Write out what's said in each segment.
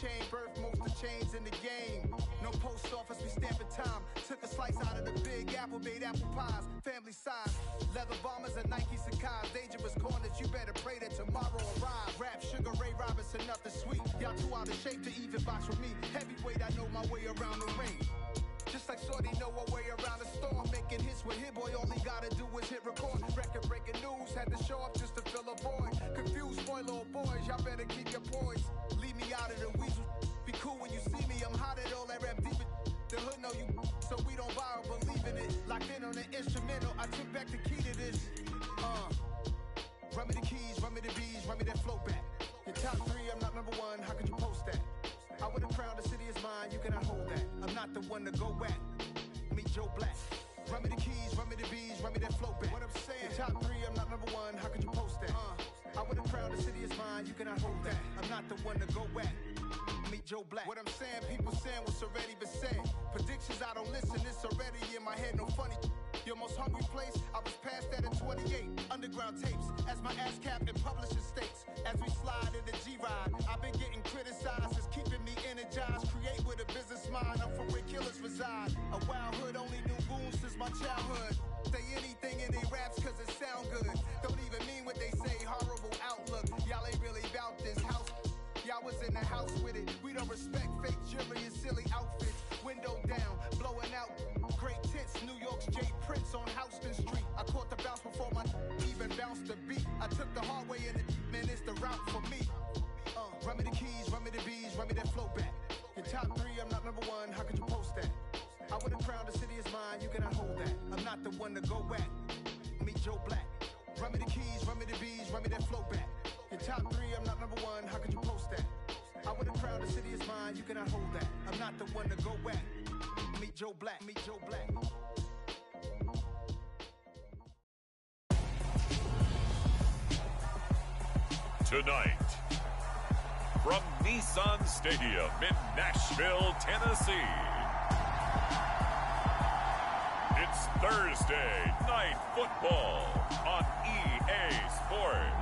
chain, birth most of chains in the game. No post office, we stamping time. Took a slice out of the Big Apple, made apple pies, family size. Leather bombers and Nike Sacai's. Dangerous corners, you better pray that tomorrow arrives. Rap, Sugar Ray Robinson, nothing sweet. Y'all too out of shape to even box with me. Heavyweight, I know my way around the ring. Just like Shorty know her way around the storm. Making hits with Hit Boy, all he gotta do is hit record. Record breaking news, had to show up just to fill a void. Confused, spoil little boys, y'all better keep your poise. Leave me out of the weasel. Be cool when you see me, I'm hot at all that rap deep. The hood know you, so we don't borrow, believe in it. Locked in on the instrumental, I took back the key to this. Run me the keys, run me the bees, run me that flow back. Your top 3, I'm not number 1, how could you post that? I would have crowned the city is mine, you cannot hold that. I'm not the one to go back. Meet Joe Black. Run me the keys, run me the bees, run me that flow back. What I'm saying, your top 3, I'm not number 1, how could you post that? I would have crowned the city is mine, you cannot hold that. I'm not the one to go back. Meet Joe Black. What I'm saying, people saying what's already been said. Predictions, I don't listen, it's already in my head, no funny. Your most hungry place, I was past that at 28. Underground tapes, as my ass cap in publishing states. As we slide in the G-Ride, I've been getting criticized, it's keeping me energized. Create with a business mind, I'm from where killers reside. A wild hood, only knew goons since my childhood. Say anything in they raps cause it sound good. Don't even mean what they say, horrible outlook. Y'all ain't really about this house. Y'all was in the house with it. We don't respect fake jewelry and silly outfits. Window down, blowing out. Great tits, New York's J. Prince on Houston Street. I caught the bounce before my even bounced the beat. I took the hard way in it, man, it's the route for me. Run me the keys, run me the bees, run me that flow back. Your top 3, I'm not number 1, how could you post that? I would have crowned the city is mine, you cannot hold that. I'm not the one to go back. Meet Joe Black. Run me the keys, run me the bees, run me that flow back. Your top 3, I'm not number 1, how could you post that? I would have crowned the city is mine, you cannot hold that. I'm not the one to go back. Meet Joe Black, meet Joe Black. Tonight, from Nissan Stadium in Nashville, Tennessee, it's Thursday Night Football on EA Sports.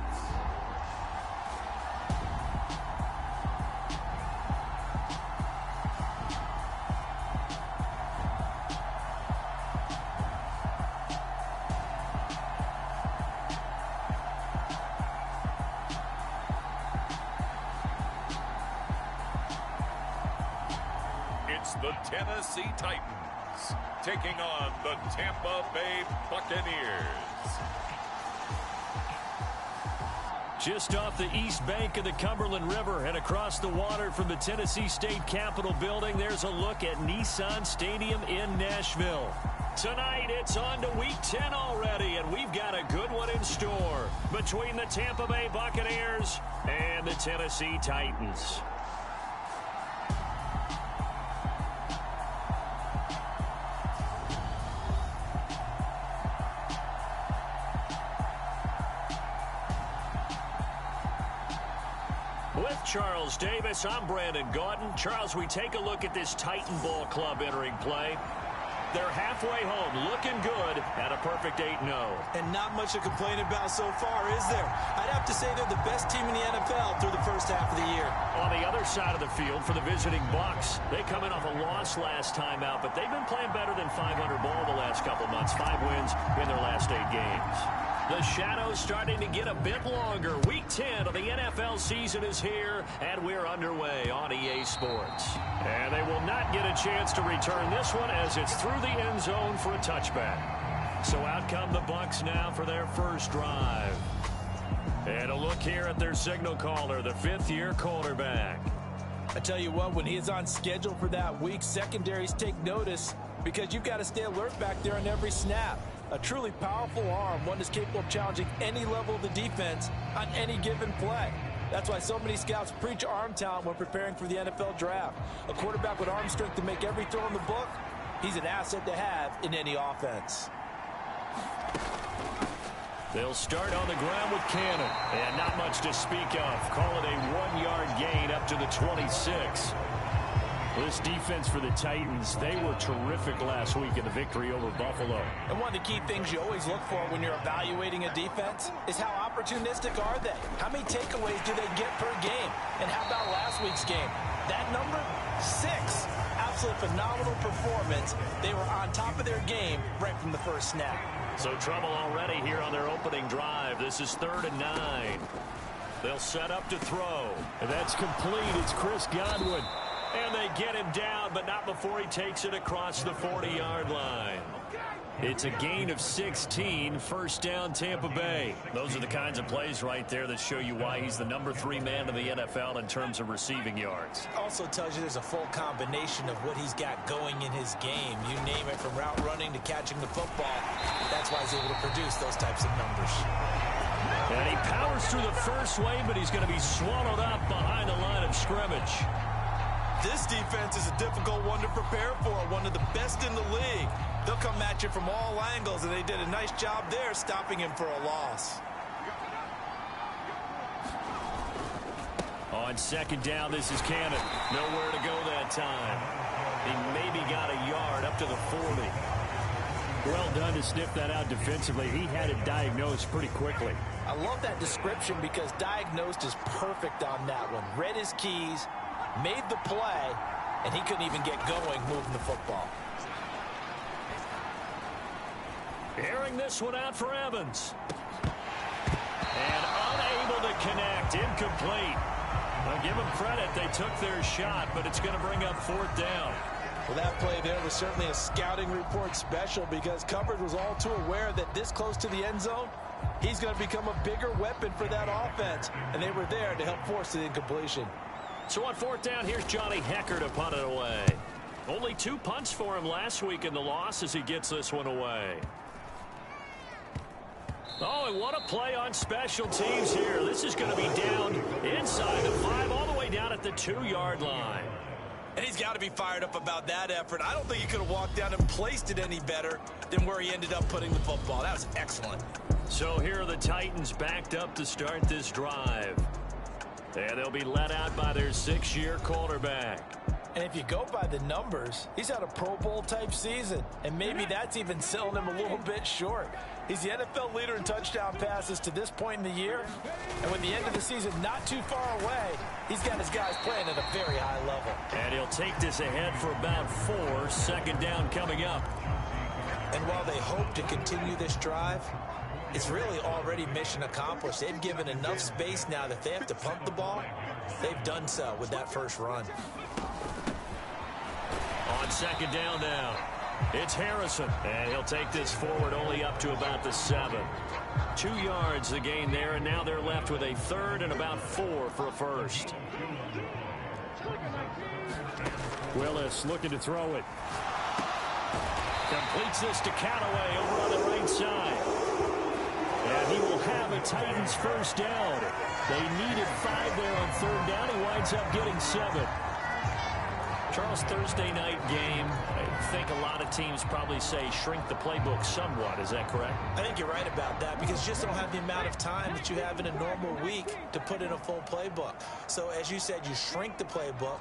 The Tennessee Titans taking on the Tampa Bay Buccaneers. Just off the east bank of the Cumberland River and across the water from the Tennessee State Capitol building, there's a look at Nissan Stadium in Nashville. Tonight, it's on to Week 10 already, and we've got a good one in store between the Tampa Bay Buccaneers and the Tennessee Titans. With Charles Davis, I'm Brandon Gaudin. Charles, we take a look at this Titan Ball Club entering play. They're halfway home, looking good at a perfect 8-0. And not much to complain about so far, is there? I'd have to say they're the best team in the NFL through the first half of the year. On the other side of the field for the visiting Bucs, they come in off a loss last time out, but they've been playing better than 500 ball the last couple months. 5 wins in their last 8 games. The shadow's starting to get a bit longer. Week 10 of the NFL season is here, and we're underway on EA Sports. And they will not get a chance to return this one as it's through the end zone for a touchback. So out come the Bucs now for their first drive. And a look here at their signal caller, the 5th-year quarterback. I tell you what, when he's on schedule for that week, secondaries take notice because you've got to stay alert back there on every snap. A truly powerful arm, one that's capable of challenging any level of the defense on any given play. That's why so many scouts preach arm talent when preparing for the NFL draft. A quarterback with arm strength to make every throw in the book, he's an asset to have in any offense. They'll start on the ground with Cannon, and not much to speak of. Call it a 1-yard gain up to the 26. This defense for the Titans, they were terrific last week in the victory over Buffalo. And one of the key things you always look for when you're evaluating a defense is how opportunistic are they? How many takeaways do they get per game? And how about last week's game? That number, 6. Absolutely phenomenal performance. They were on top of their game right from the first snap. So trouble already here on their opening drive. This is 3rd and 9. They'll set up to throw. And that's complete. It's Chris Godwin. And they get him down, but not before he takes it across the 40-yard line. It's a gain of 16, first down Tampa Bay. Those are the kinds of plays right there that show you why he's the number 3 man in the NFL in terms of receiving yards. Also tells you there's a full combination of what he's got going in his game. You name it, from route running to catching the football. That's why he's able to produce those types of numbers. And he powers through the first wave, but he's going to be swallowed up behind the line of scrimmage. This defense is a difficult one to prepare for, one of the best in the league. They'll come at you from all angles, and they did a nice job there stopping him for a loss. On 2nd down, this is Cannon. Nowhere to go that time. He maybe got a yard up to the 40. Well done to sniff that out defensively. He had it diagnosed pretty quickly. I love that description because diagnosed is perfect on that one. Read his keys, made the play, and he couldn't even get going moving the football. Airing this one out for Evans. And unable to connect. Incomplete. I'll give them credit. They took their shot, but it's going to bring up 4th down. Well, that play there was certainly a scouting report special because coverage was all too aware that this close to the end zone, he's going to become a bigger weapon for that offense. And they were there to help force the incompletion. So on 4th down, here's Johnny Hecker to punt it away. Only 2 punts for him last week in the loss as he gets this one away. Oh, and what a play on special teams here. This is going to be down inside the 5, all the way down at the 2-yard line. And he's got to be fired up about that effort. I don't think he could have walked down and placed it any better than where he ended up putting the football. That was excellent. So here are the Titans backed up to start this drive. And they'll be let out by their 6-year quarterback. And if you go by the numbers, he's had a Pro Bowl type season. And maybe that's even selling him a little bit short. He's the NFL leader in touchdown passes to this point in the year. And with the end of the season not too far away, he's got his guys playing at a very high level. And he'll take this ahead for about 4. 2nd down coming up. And while they hope to continue this drive, it's really already mission accomplished. They've given enough space now that if they have to punt the ball, they've done so with that first run. On 2nd down now, it's Harrison. And he'll take this forward only up to about the 7. 2 yards the gain there, and now they're left with a 3rd and about 4 for a first. Willis looking to throw it. Completes this to Callaway over on the right side. And he will have a Titans first down. They needed 5 there on 3rd down. He winds up getting 7. Charles, Thursday night game, I think a lot of teams probably say shrink the playbook somewhat. Is that correct? I think you're right about that because you just don't have the amount of time that you have in a normal week to put in a full playbook. So as you said, you shrink the playbook,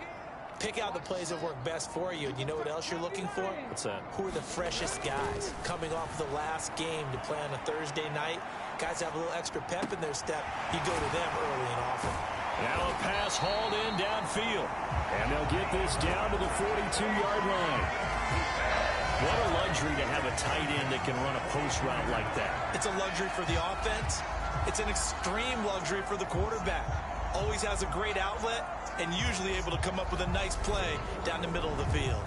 pick out the plays that work best for you. And you know what else you're looking for? What's that? Who are the freshest guys coming off the last game to play on a Thursday night? Guys have a little extra pep in their step. You go to them early and often. Now a pass hauled in downfield. And they'll get this down to the 42-yard line. What a luxury to have a tight end that can run a post route like that. It's a luxury for the offense. It's an extreme luxury for the quarterback. Always has a great outlet and usually able to come up with a nice play down the middle of the field.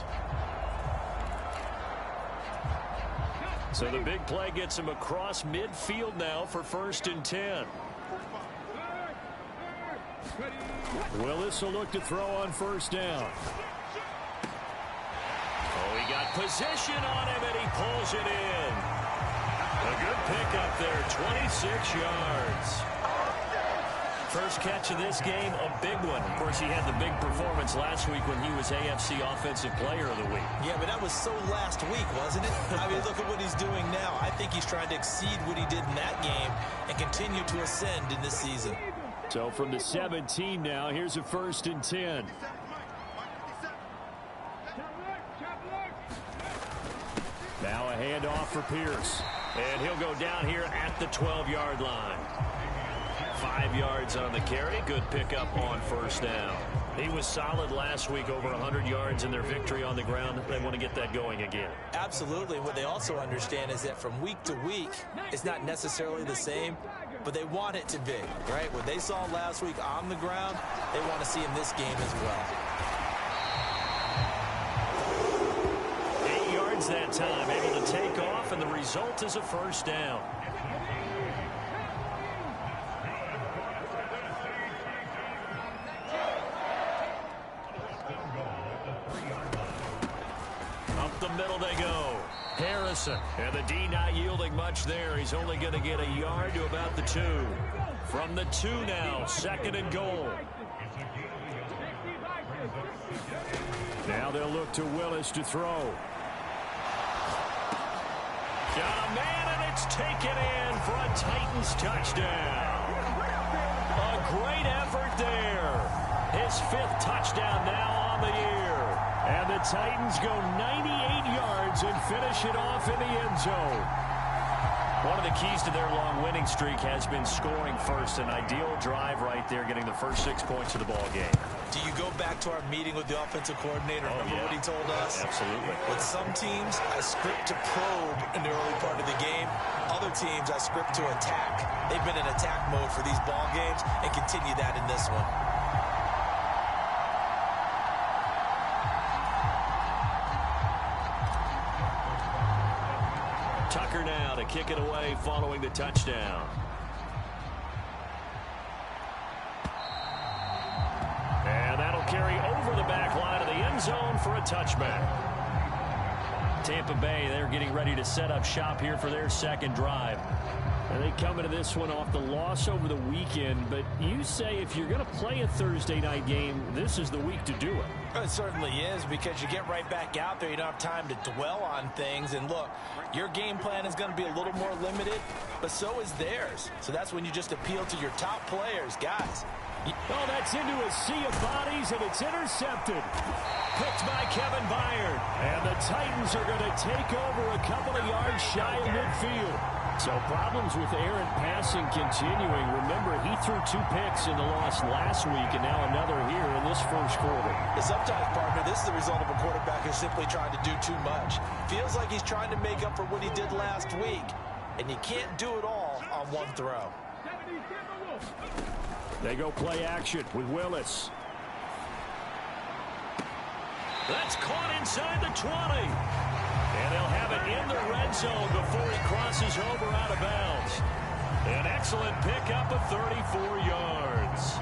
So the big play gets him across midfield now for 1st and 10. Willis will look to throw on 1st down. Oh, he got position on him, and he pulls it in. A good pickup there, 26 yards. First catch of this game, a big one. Of course, he had the big performance last week when he was AFC Offensive Player of the Week. Yeah, but that was so last week, wasn't it? I mean, look at what he's doing now. I think he's trying to exceed what he did in that game and continue to ascend in this season. So from the 17 now, here's a 1st and 10. Now a handoff for Pierce. And he'll go down here at the 12-yard line. 5 yards on the carry. Good pickup on 1st down. He was solid last week, over 100 yards in their victory on the ground. They want to get that going again. Absolutely. What they also understand is that from week to week, it's not necessarily the same, but they want it to be, right? What they saw last week on the ground, they want to see in this game as well. 8 yards that time, able to take off, and the result is a first down. Up the middle they go. Harrison. And the D not yielding much there. He's only going to get a yard to about the 2. From the 2 now, 2nd and goal. Now they'll look to Willis to throw. Got a man, and it's taken in for a Titans touchdown. A great effort there. His 5th touchdown now on the year. And the Titans go 98 yards and finish it off in the end zone. One of the keys to their long winning streak has been scoring first. An ideal drive right there, getting the first 6 points of the ball game. Do you go back to our meeting with the offensive coordinator? Remember what he told us? Absolutely. With some teams, I script to probe in the early part of the game. Other teams, I script to attack. They've been in attack mode for these ball games and continue that in this one. Tucker now to kick it away following the touchdown. And that'll carry over the back line of the end zone for a touchback. Tampa Bay, they're getting ready to set up shop here for their second drive. And they come into this one off the loss over the weekend, but you say if you're going to play a Thursday night game, this is the week to do it. It certainly is, because you get right back out there. You don't have time to dwell on things. And look, your game plan is going to be a little more limited, but so is theirs. So that's when you just appeal to your top players. Guys. Oh, that's into a sea of bodies, and it's intercepted. Picked by Kevin Byard. And the Titans are going to take over a couple of yards shy of midfield. So problems with errant passing continuing. Remember, he threw 2 picks in the loss last week, and now another here in this first quarter. Sometimes, partner, this is the result of a quarterback who's simply trying to do too much. Feels like he's trying to make up for what he did last week, and you can't do it all on one throw. They go play action with Willis. That's caught inside the 20. And they'll have it in the red zone before he crosses over out of bounds. An excellent pickup of 34 yards.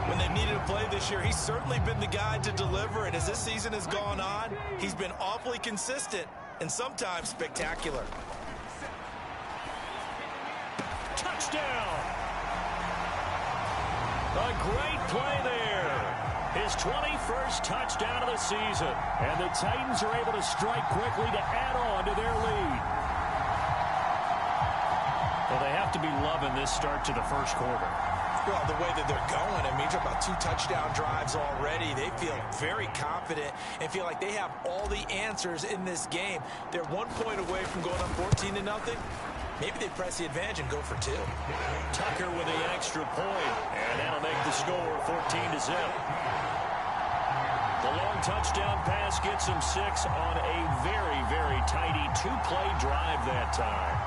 When they needed a play this year, he's certainly been the guy to deliver. And as this season has gone on, he's been awfully consistent and sometimes spectacular. Touchdown! A great play there. His 21st touchdown of the season. And the Titans are able to strike quickly to add on to their lead. Well, they have to be loving this start to the first quarter. Well, the way that they're going, I mean, you're talking about 2 touchdown drives already. They feel very confident and feel like they have all the answers in this game. They're 1 point away from going up 14-0. Maybe they press the advantage and go for 2. Tucker with the extra point, and that'll make the score 14-0. The long touchdown pass gets him 6 on a very, very tidy 2-play drive that time.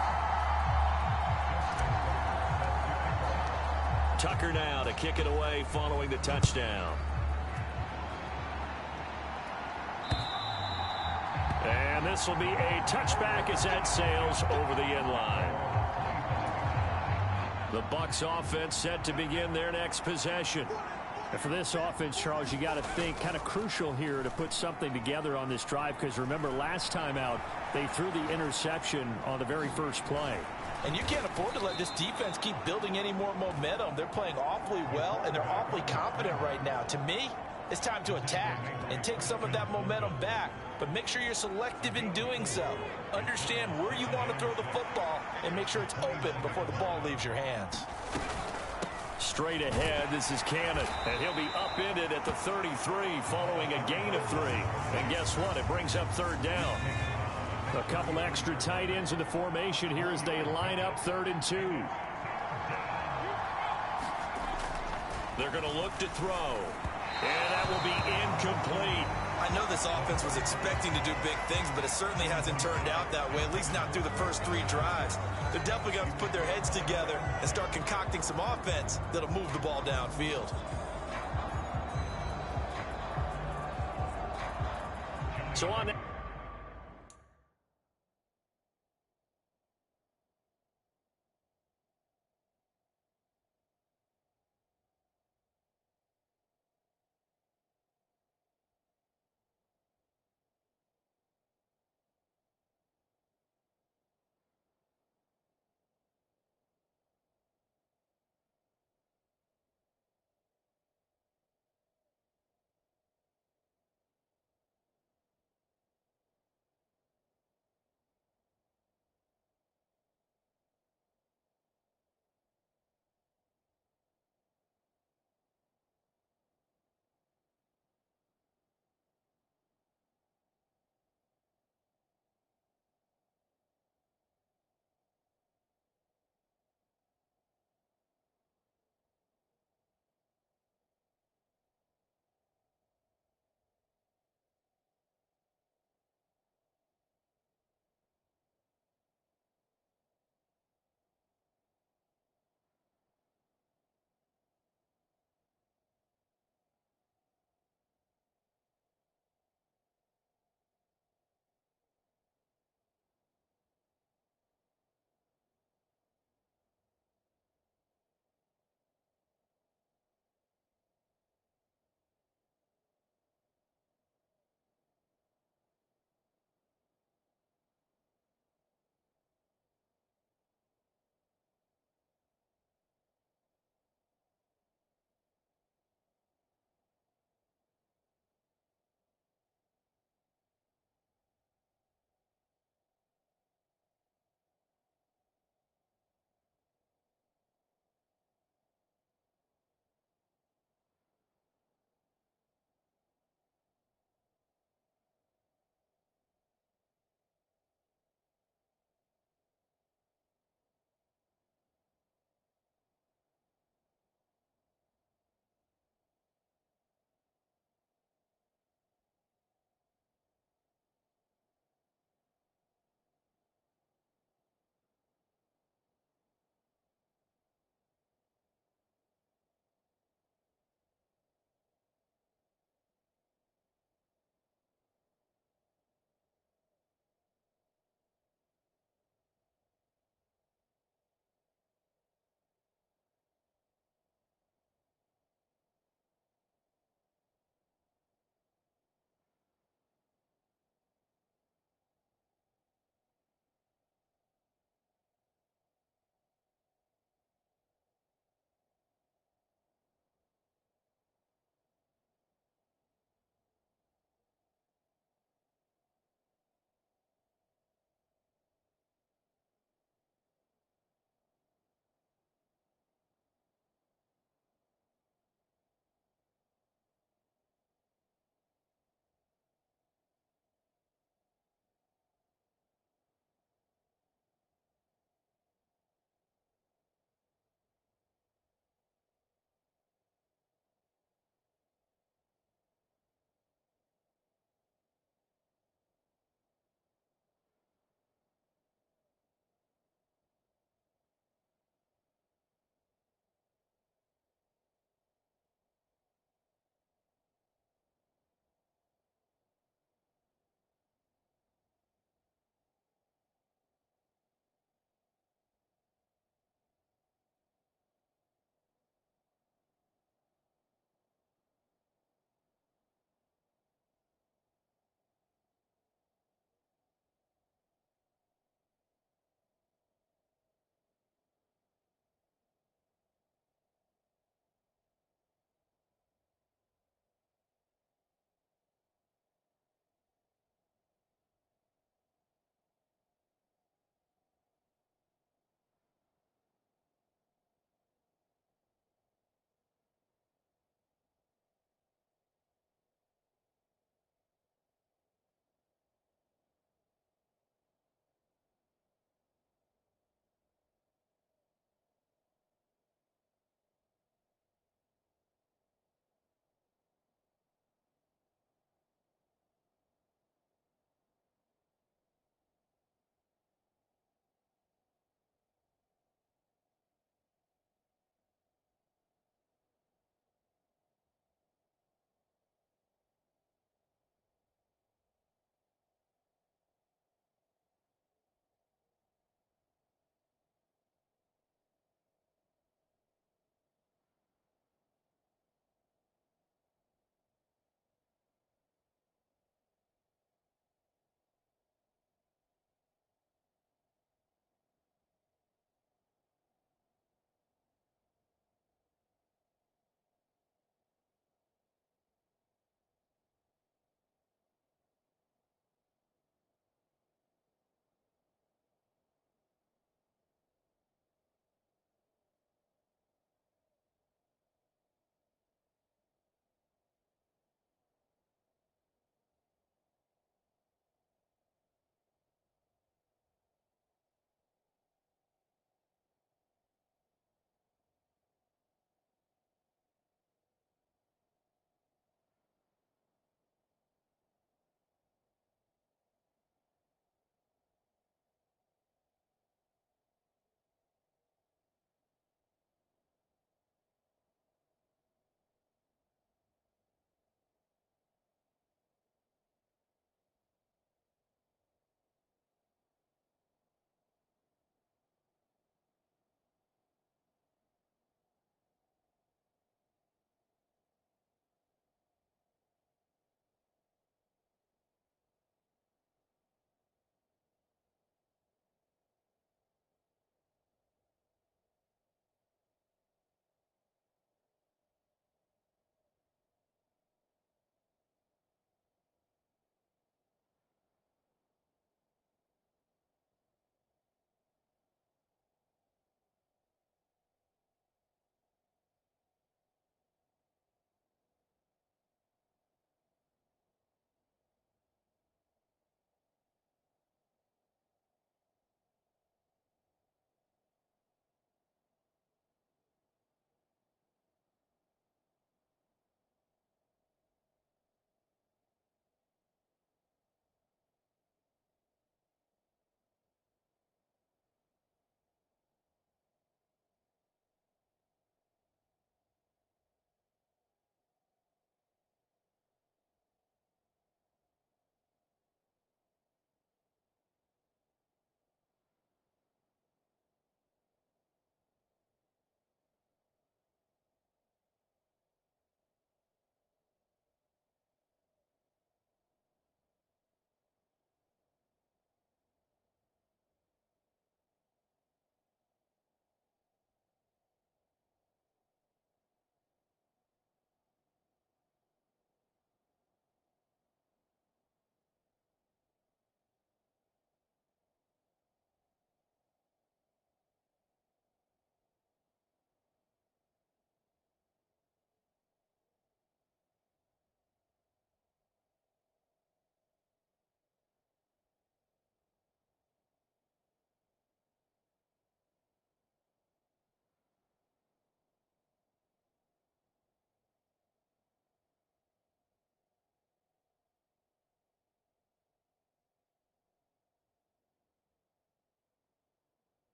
Tucker now to kick it away following the touchdown. And this will be a touchback as that sails over the end line. The Bucs offense set to begin their next possession. And for this offense, Charles, you got to think kind of crucial here to put something together on this drive, because remember last time out they threw the interception on the very first play. And you can't afford to let this defense keep building any more momentum. They're playing awfully well, and they're awfully confident right now. To me, it's time to attack and take some of that momentum back. But make sure you're selective in doing so. Understand where you want to throw the football and make sure it's open before the ball leaves your hands. Straight ahead, this is Cannon, and he'll be upended at the 33 following a gain of 3. And guess what? It brings up 3rd down. A couple extra tight ends in the formation here as they line up 3rd and 2. They're going to look to throw. And that will be incomplete. I know this offense was expecting to do big things, but it certainly hasn't turned out that way, at least not through the first 3 drives. They're definitely going to put their heads together and start concocting some offense that'll move the ball downfield. So on that.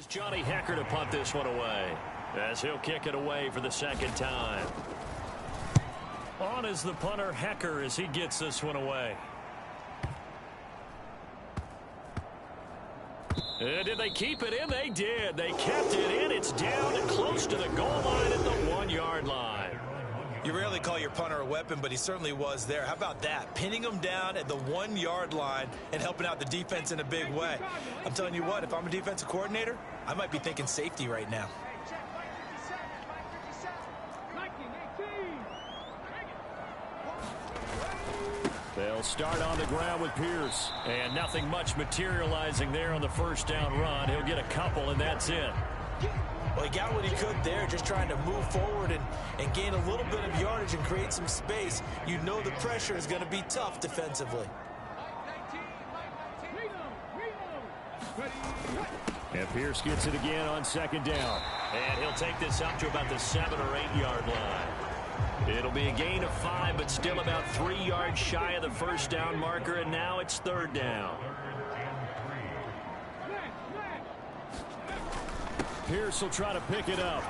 is Johnny Hecker to punt this one away, as he'll kick it away for the second time. On is the punter, Hecker, as he gets this one away. Did they keep it in? They did. They kept it in. It's down and close to the goal line at the 1-yard line. You rarely call your punter a weapon, but he certainly was there. How about that? Pinning him down at the 1-yard line and helping out the defense in a big way. I'm telling you what, if I'm a defensive coordinator, I might be thinking safety right now. They'll start on the ground with Pierce. And nothing much materializing there on the first down run. He'll get a couple, and that's it. Well, he got what he could there, just trying to move forward and gain a little bit of yardage and create some space. You know the pressure is going to be tough defensively. And Pierce gets it again on second down. And he'll take this up to about the 7- or 8-yard line. It'll be a gain of 5, but still about 3 yards shy of the first down marker, and now it's third down. Pierce will try to pick it up.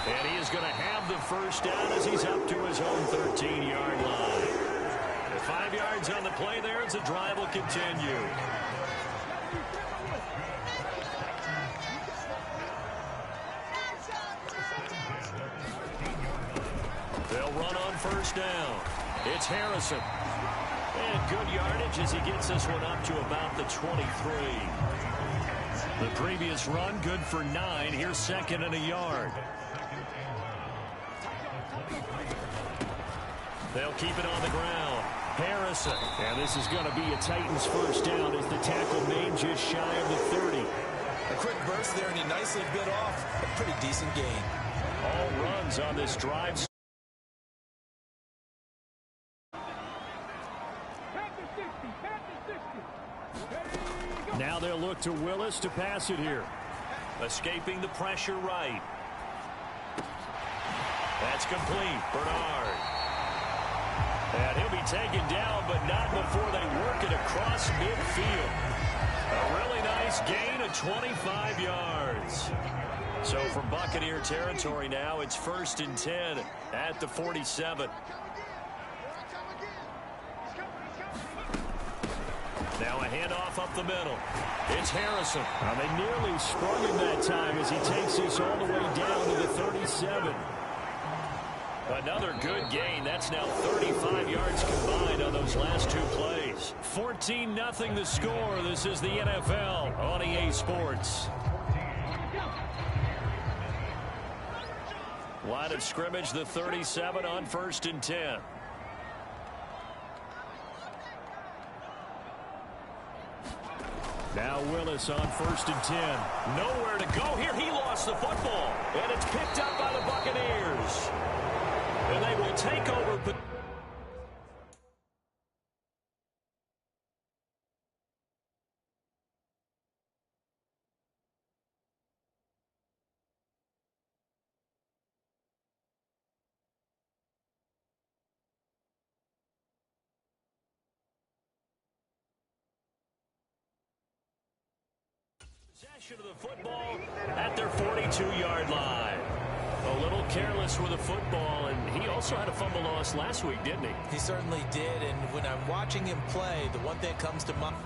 And he is going to have the first down as he's up to his own 13-yard line. 5 yards on the play there as the drive will continue. They'll run on first down. It's Harrison. And good yardage as he gets this one up to about the 23. The previous run, good for 9. Here's second and a yard. They'll keep it on the ground. Harrison. And this is going to be a Titans first down as the tackle made just shy of the 30. A quick burst there, and he nicely bit off a pretty decent gain. All runs on this drive. Now they'll look to Willis to pass it here. Escaping the pressure right. That's complete. Bernard. And he'll be taken down, but not before they work it across midfield. A really nice gain of 25 yards. So from Buccaneer territory now, it's 1st and 10 at the 47. Now a handoff up the middle. It's Harrison. Now they nearly sprung him that time as he takes this all the way down to the 37. Another good gain. That's now 35 yards combined on those last 2 plays. 14-0 the score. This is the NFL on EA Sports. Line of scrimmage, the 37 on 1st and 10. Now Willis on 1st and 10. Nowhere to go here. He lost the football. And it's picked up by the Buccaneers. And they will take over. Possession of the football at their 42-yard line. A little careless with the football, and he also had a fumble loss last week, didn't he? He certainly did, and when I'm watching him play, the one thing that comes to mind...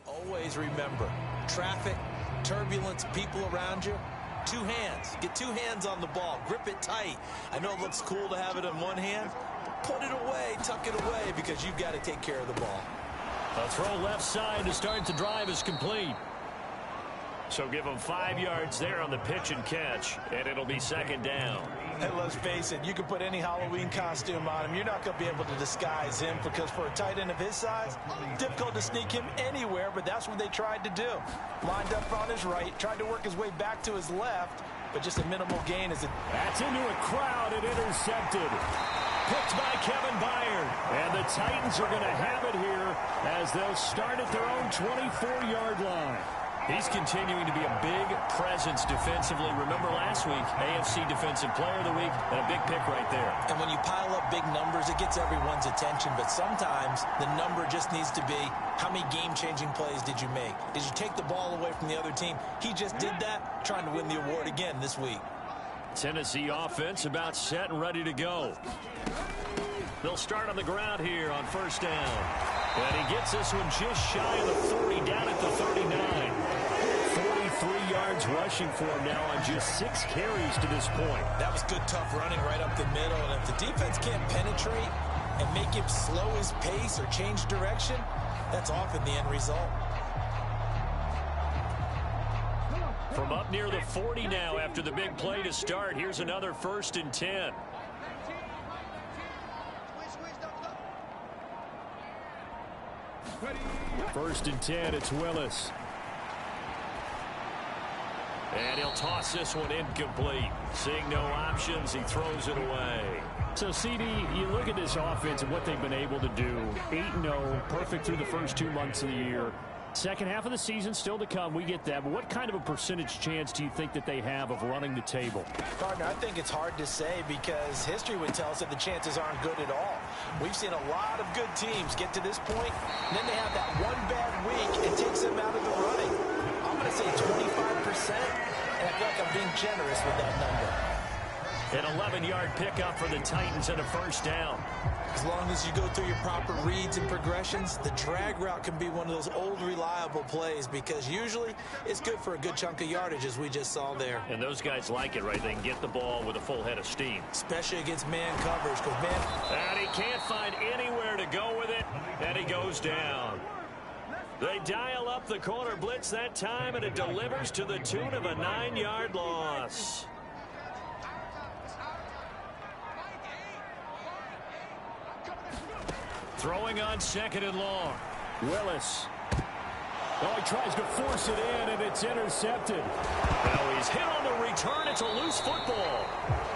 Always remember, traffic, turbulence, people around you, 2 hands. Get 2 hands on the ball. Grip it tight. I know it looks cool to have it in one hand. Put it away, tuck it away, because you've got to take care of the ball. A throw left side to start the drive is complete. So give him 5 yards there on the pitch and catch, and it'll be second down. And let's face it, you can put any Halloween costume on him. You're not going to be able to disguise him, because for a tight end of his size, difficult to sneak him anywhere, but that's what they tried to do. Lined up on his right, tried to work his way back to his left, but just a minimal gain as it... That's into a crowd and intercepted. Picked by Kevin Byard. And the Titans are going to have it here as they'll start at their own 24-yard line. He's continuing to be a big presence defensively. Remember last week, AFC Defensive Player of the Week, and a big pick right there. And when you pile up big numbers, it gets everyone's attention. But sometimes the number just needs to be, how many game-changing plays did you make? Did you take the ball away from the other team? He just did that, trying to win the award again this week. Tennessee offense about set and ready to go. They'll start on the ground here on first down. And he gets this one just shy of the 40, down at the 39. 43 yards rushing for him now on just 6 carries to this point. That was good, tough running right up the middle. And if the defense can't penetrate and make him slow his pace or change direction, that's often the end result. From up near the 40 now after the big play to start, here's another 1st and 10. First and 10, it's Willis. And he'll toss this one incomplete. Seeing no options, he throws it away. So, CD, you look at this offense and what they've been able to do. 8-0, perfect through the first 2 months of the year. Second half of the season still to come, we get that. But what kind of a percentage chance do you think that they have of running the table? Partner, I think it's hard to say because history would tell us that the chances aren't good at all. We've seen a lot of good teams get to this point, and then they have that one bad week and takes them out of the running. I'm going to say 25%, and I feel like I'm being generous with that number. An 11-yard pickup for the Titans and a first down. As long as you go through your proper reads and progressions, the drag route can be one of those old reliable plays because usually it's good for a good chunk of yardage as we just saw there. And those guys like it, right? They can get the ball with a full head of steam. Especially against man coverage because, man... And he can't find anywhere to go with it, and he goes down. They dial up the corner blitz that time, and it delivers to the tune of a 9-yard loss. Throwing on 2nd and long. Willis. Oh, he tries to force it in, and it's intercepted. Now he's hit on the return. It's a loose football.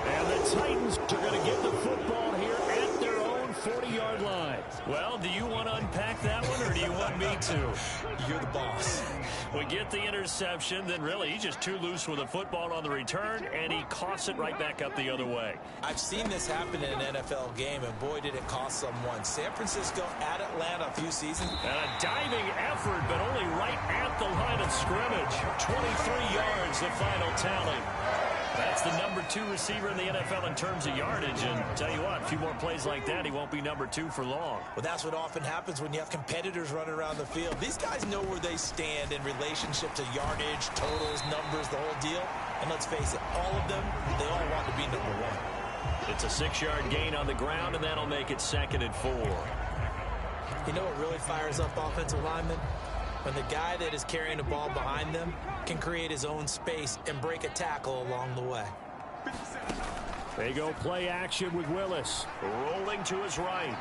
And the Titans are going to get the football here at their own 40-yard line. Well, do you want to unpack that one, or do you want me to? You're the boss. We get the interception, then really he's just too loose with the football on the return, and he coughs it right back up the other way. I've seen this happen in an NFL game, and boy, did it cost someone. San Francisco at Atlanta a few seasons. And a diving effort, but only right at the line of scrimmage. 23 yards, the final tally. That's the number 2 receiver in the NFL in terms of yardage. And tell you what, a few more plays like that, he won't be number 2 for long. Well, that's what often happens when you have competitors running around the field. These guys know where they stand in relationship to yardage, totals, numbers, the whole deal. And let's face it, all of them, they all want to be number 1. It's a 6-yard gain on the ground, and that'll make it 2nd and 4. You know what really fires up offensive linemen? When the guy that is carrying the ball behind them can create his own space and break a tackle along the way. They go play action with Willis. Rolling to his right.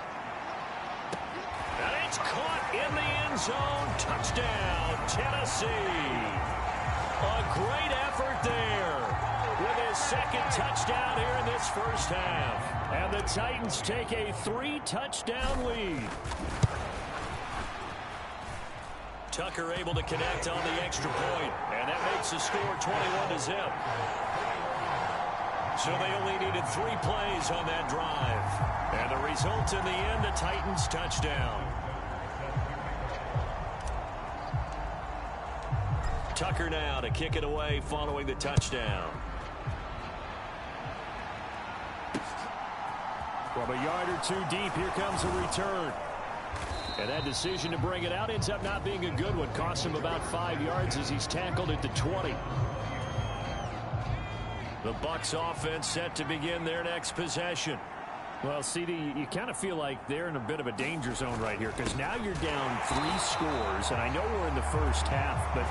And it's caught in the end zone. Touchdown, Tennessee. A great effort there with his 2nd touchdown here in this first half. And the Titans take a 3-touchdown lead. Tucker able to connect on the extra point, and that makes the score 21-0. So they only needed 3 plays on that drive. And the result in the end, a Titans touchdown. Tucker now to kick it away following the touchdown. From a yard or 2 deep, here comes a return. And that decision to bring it out ends up not being a good one. Costs him about 5 yards as he's tackled at the 20. The Bucs offense set to begin their next possession. Well, CD, you kind of feel like they're in a bit of a danger zone right here because now you're down 3 scores, and I know we're in the first half, but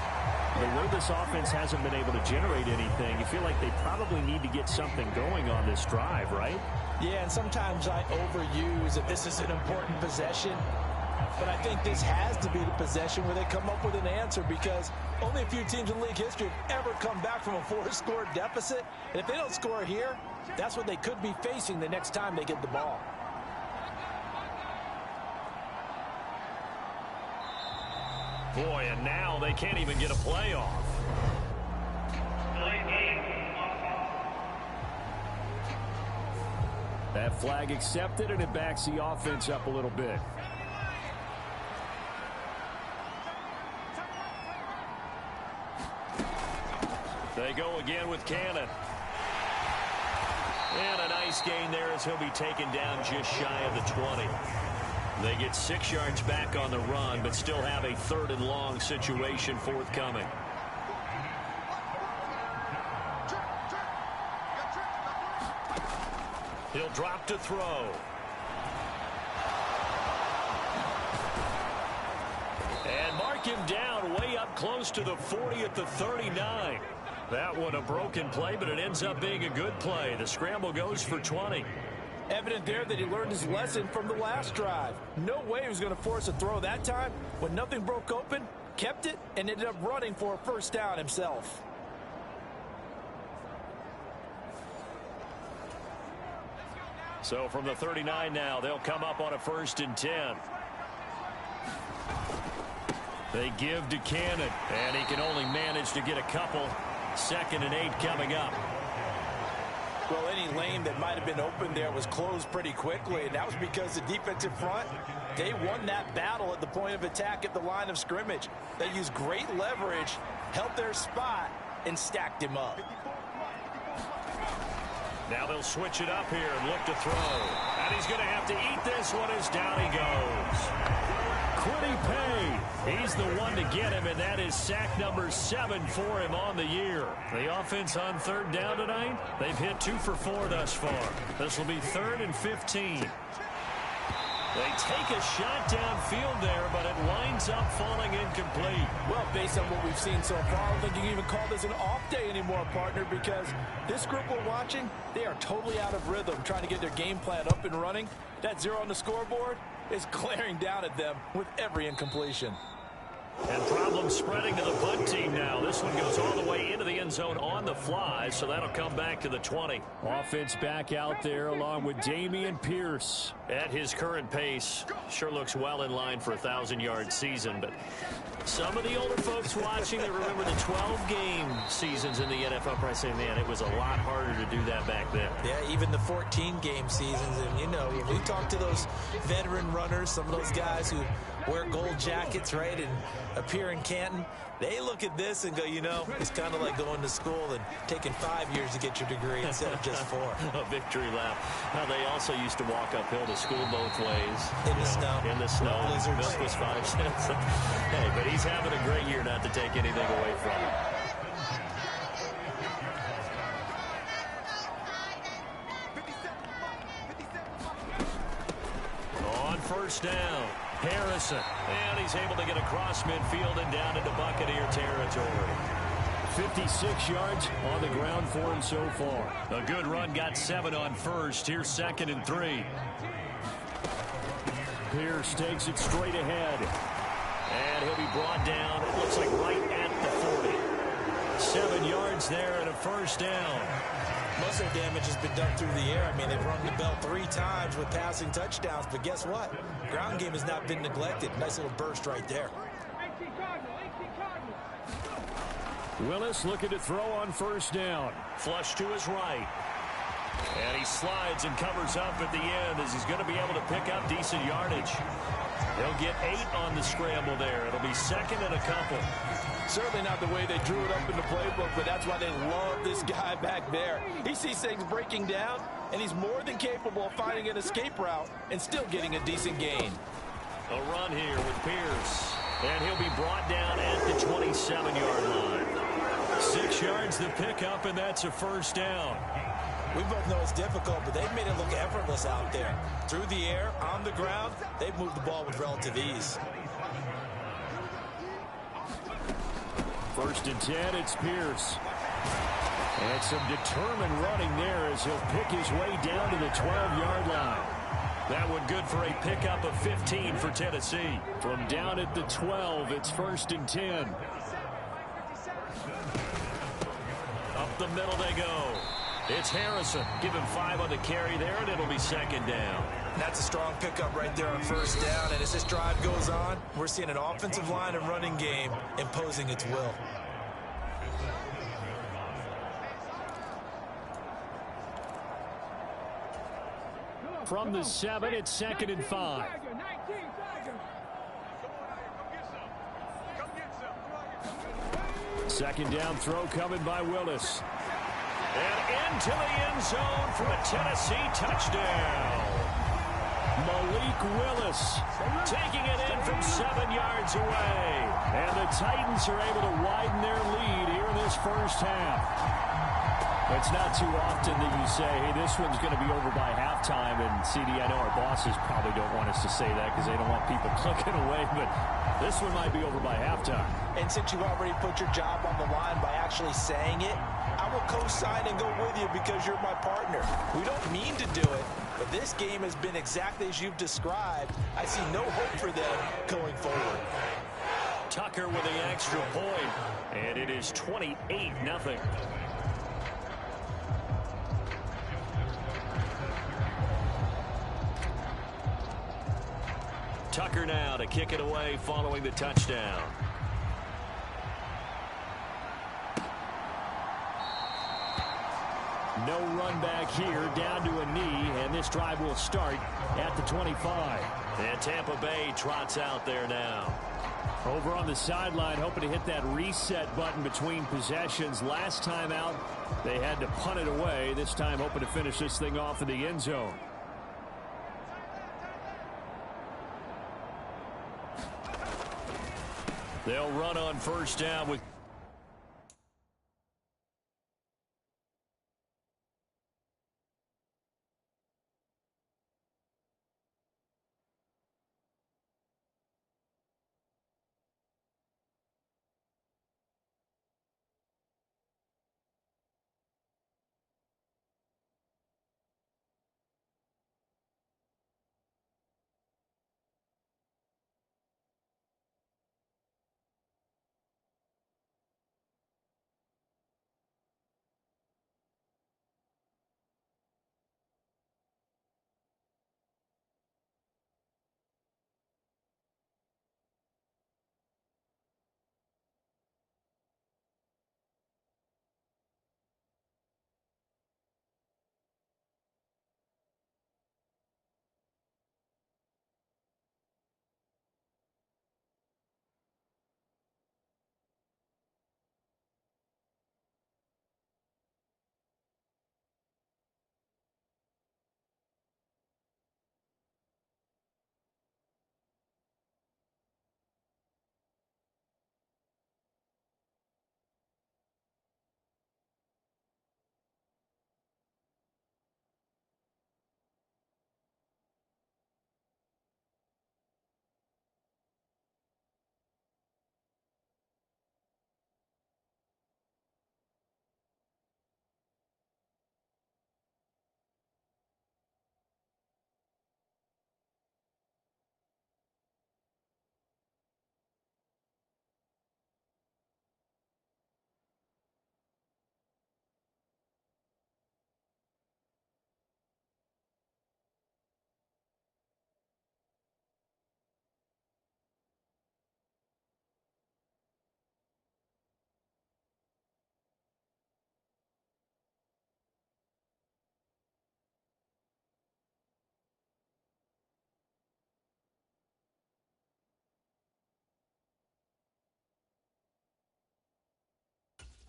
the way this offense hasn't been able to generate anything, you feel like they probably need to get something going on this drive, right? Yeah, and sometimes I overuse that this is an important possession, but I think this has to be the possession where they come up with an answer because only a few teams in league history have ever come back from a 4-score deficit, and if they don't score here, that's what they could be facing the next time they get the ball. Boy, and now they can't even get a play off. That flag accepted, and it backs the offense up a little bit. They go again with Cannon. And a nice gain there as he'll be taken down just shy of the 20. They get 6 yards back on the run, but still have a 3rd and long situation forthcoming. He'll drop to throw. And mark him down way up close to the 40 at the 39. That one a broken play, but it ends up being a good play. The scramble goes for 20. Evident there that he learned his lesson from the last drive. No way he was going to force a throw that time. When nothing broke open, kept it, and ended up running for a 1st down himself. So from the 39 now, they'll come up on a 1st and 10. They give to Cannon, and he can only manage to get a couple. 2nd and 8 coming up. Well, any lane that might have been open there was closed pretty quickly, and that was because the defensive front, they won that battle at the point of attack at the line of scrimmage. They used great leverage, held their spot, and stacked him up. Now they'll switch it up here and look to throw. And he's going to have to eat this one as down he goes. Quiddy Pay. He's the one to get him, and that is sack number 7 for him on the year. The offense on 3rd down tonight, they've hit 2 for 4 thus far. This will be 3rd and 15. They take a shot downfield there, but it winds up falling incomplete. Well, based on what we've seen so far, I don't think you can even call this an off day anymore, partner, because this group we're watching, they are totally out of rhythm, trying to get their game plan up and running. That 0 on the scoreboard is glaring down at them with every incompletion. And problems spreading to the punt team now. This one goes all the way into the end zone on the fly, so that'll come back to the 20. Offense back out there along with Dameon Pierce. At his current pace, sure looks well in line for a 1,000-yard season, but some of the older folks watching that remember the 12-game seasons in the NFL probably say, man, it was a lot harder to do that back then. Yeah, even the 14-game seasons. And, you know, when we talk to those veteran runners, some of those guys who wear gold jackets, right, and appear in Canton, they look at this and go, you know, it's kind of like going to school and taking 5 years to get your degree instead of just 4. A victory lap. Now, they also used to walk uphill to school both ways. In the snow. In the snow. Blizzards. Milk was 5 cents. Hey, but he's having a great year not to take anything away from him. On 1st down, Harrison. And he's able to get across midfield and down into Buccaneer territory. 56 yards on the ground for him so far. A good run, got 7 on 1st. Here's 2nd and 3. Pierce takes it straight ahead. And he'll be brought down, it looks like right at the 40. 7 yards there and a 1st down. Most of the damage has been done through the air. I mean, they've rung the bell 3 times with passing touchdowns, but guess what? Ground game has not been neglected. Nice little burst right there. Willis looking to throw on 1st down. Flush to his right. And he slides and covers up at the end as he's going to be able to pick up decent yardage. He'll get 8 on the scramble there. It'll be 2nd and a couple. Certainly not the way they drew it up in the playbook, but that's why they love this guy back there. He sees things breaking down, and he's more than capable of finding an escape route and still getting a decent gain. A run here with Pierce. And he'll be brought down at the 27-yard line. 6 yards the pickup, and that's a first down. We both know it's difficult, but they've made it look effortless out there. Through the air, on the ground, they've moved the ball with relative ease. 1st and 10, it's Pierce. And some determined running there as he'll pick his way down to the 12-yard line. That one good for a pickup of 15 for Tennessee. From down at the 12, it's 1st and 10. Up the middle they go. It's Harrison. Give him 5 on the carry there, and it'll be 2nd down. That's a strong pickup right there on 1st down. And as this drive goes on, we're seeing an offensive line and running game imposing its will. From the 7, it's 2nd and 5. Second down throw coming by Willis. And into the end zone for a Tennessee touchdown. Malik Willis taking it in from 7 yards away. And the Titans are able to widen their lead here in this first half. It's not too often that you say, hey, this one's going to be over by halftime. And, CD, I know our bosses probably don't want us to say that because they don't want people clicking away. But this one might be over by halftime. And since you already put your job on the line by actually saying it, I will co-sign and go with you because you're my partner. We don't mean to do it, but this game has been exactly as you've described. I see no hope for them going forward. Tucker with the extra point. And it is 28-0. Tucker now to kick it away following the touchdown. No run back here, down to a knee, and this drive will start at the 25. And Tampa Bay trots out there now. Over on the sideline, hoping to hit that reset button between possessions. Last time out, they had to punt it away. This time hoping to finish this thing off in the end zone. They'll run on 1st down with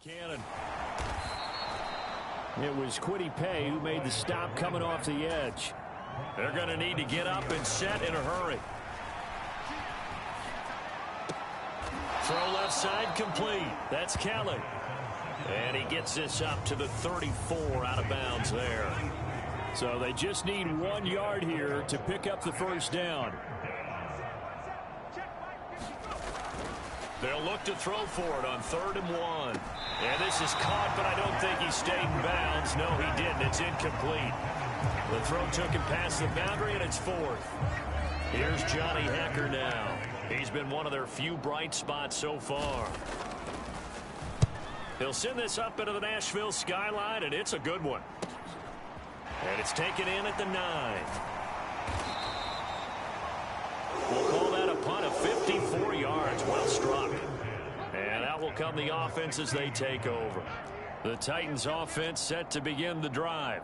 Cannon. It was Kwity Paye who made the stop coming off the edge. They're going to need to get up and set in a hurry. throw left side complete. That's Kelly. And he gets this up to the 34 out of bounds there. So they just need 1 yard here to pick up the first down. They'll look to throw for it on 3rd and 1. And this is caught, but I don't think he stayed in bounds. No, he didn't. It's incomplete. The throw took him past the boundary, and it's 4th. Here's Johnny Hecker now. He's been one of their few bright spots so far. He'll send this up into the Nashville skyline, and it's a good one. And it's taken in at the 9. We'll call that a punt of 54 yards. Well struck. And out will come the offense as they take over. The Titans offense set to begin the drive.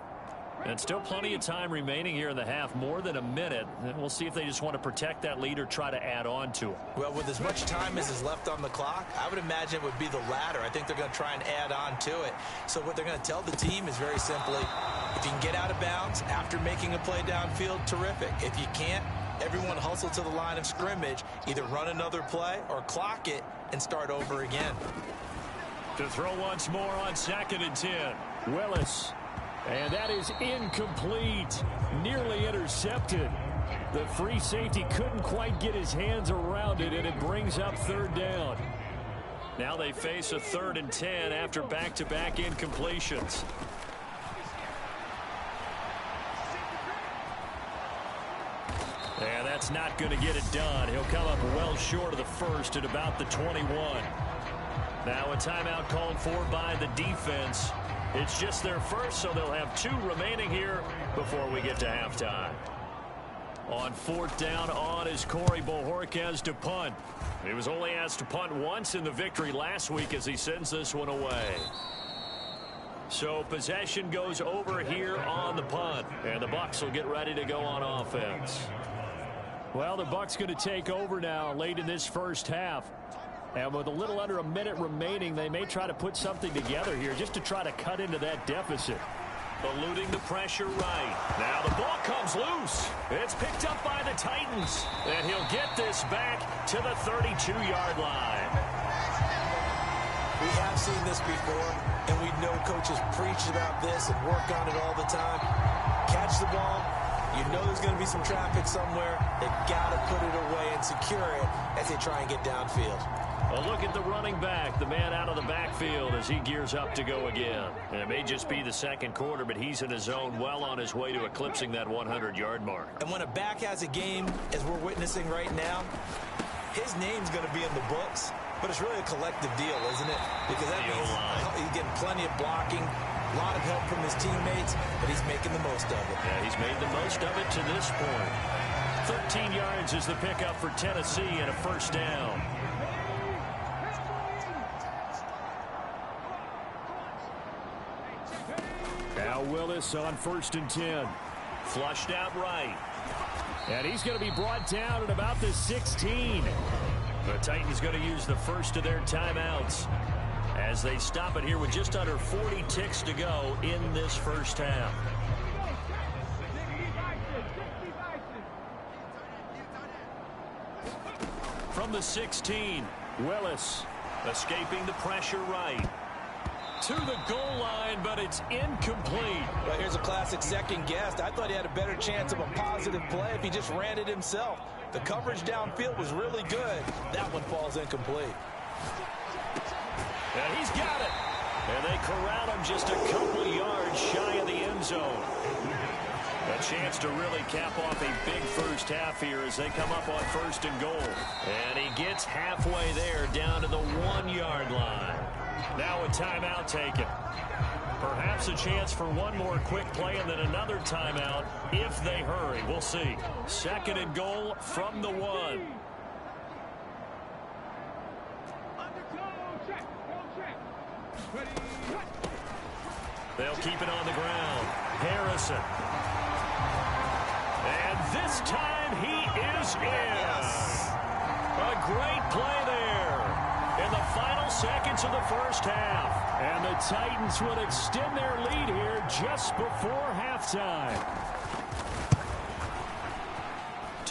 And still plenty of time remaining here in the half, more than a minute. And we'll see if they just want to protect that lead or try to add on to it. Well, with as much time as is left on the clock, I would imagine it would be the latter. I think they're going to try and add on to it. So what they're going to tell the team is very simply, if you can get out of bounds after making a play downfield, terrific. If you can't, everyone hustle to the line of scrimmage, either run another play or clock it and start over again. To throw once more on 2nd and 10. Willis. And that is incomplete. Nearly intercepted. The free safety couldn't quite get his hands around it, and it brings up 3rd down. Now they face a 3rd and 10 after back-to-back incompletions. And that's not going to get it done. He'll come up well short of the first at about the 21. Now a timeout called for by the defense. It's just their first, so they'll have 2 remaining here before we get to halftime. On 4th down on is Corey Bojorquez to punt. He was only asked to punt once in the victory last week as he sends this one away. So possession goes over here on the punt, and the Bucs will get ready to go on offense. Well, the Bucs going to take over now late in this first half. And with a little under a minute remaining, they may try to put something together here just to try to cut into that deficit. Eluding the pressure right. Now the ball comes loose. It's picked up by the Titans. And he'll get this back to the 32-yard line. We have seen this before, and we know coaches preach about this and work on it all the time. Catch the ball. You know there's going to be some traffic somewhere. They've got to put it away and secure it as they try and get downfield. A look at the running back, the man out of the backfield as he gears up to go again. And it may just be the 2nd quarter, but he's in his zone, well on his way to eclipsing that 100-yard mark. And when a back has a game, as we're witnessing right now, his name's going to be in the books, but it's really a collective deal, isn't it? Because that means he's getting plenty of blocking, a lot of help from his teammates, but he's making the most of it. Yeah, he's made the most of it to this point. 13 yards is the pickup for Tennessee and a 1st down. Now Willis on 1st and 10. Flushed out right. And he's going to be brought down at about the 16. The Titans going to use the first of their timeouts as they stop it here with just under 40 ticks to go in this first half. From the 16, Willis escaping the pressure right. To the goal line, but it's incomplete. Well, here's a classic second guess. I thought he had a better chance of a positive play if he just ran it himself. The coverage downfield was really good. That one falls incomplete. And he's got it. And they corral him just a couple yards shy of the end zone. A chance to really cap off a big first half here as they come up on 1st and goal. And he gets halfway there down to the 1-yard line. Now a timeout taken. Perhaps a chance for one more quick play and then another timeout if they hurry. We'll see. 2nd and goal from the 1. They'll keep it on the ground. Harrison. And this time he is in. A great play there in the final seconds of the first half. And the Titans will extend their lead here just before halftime.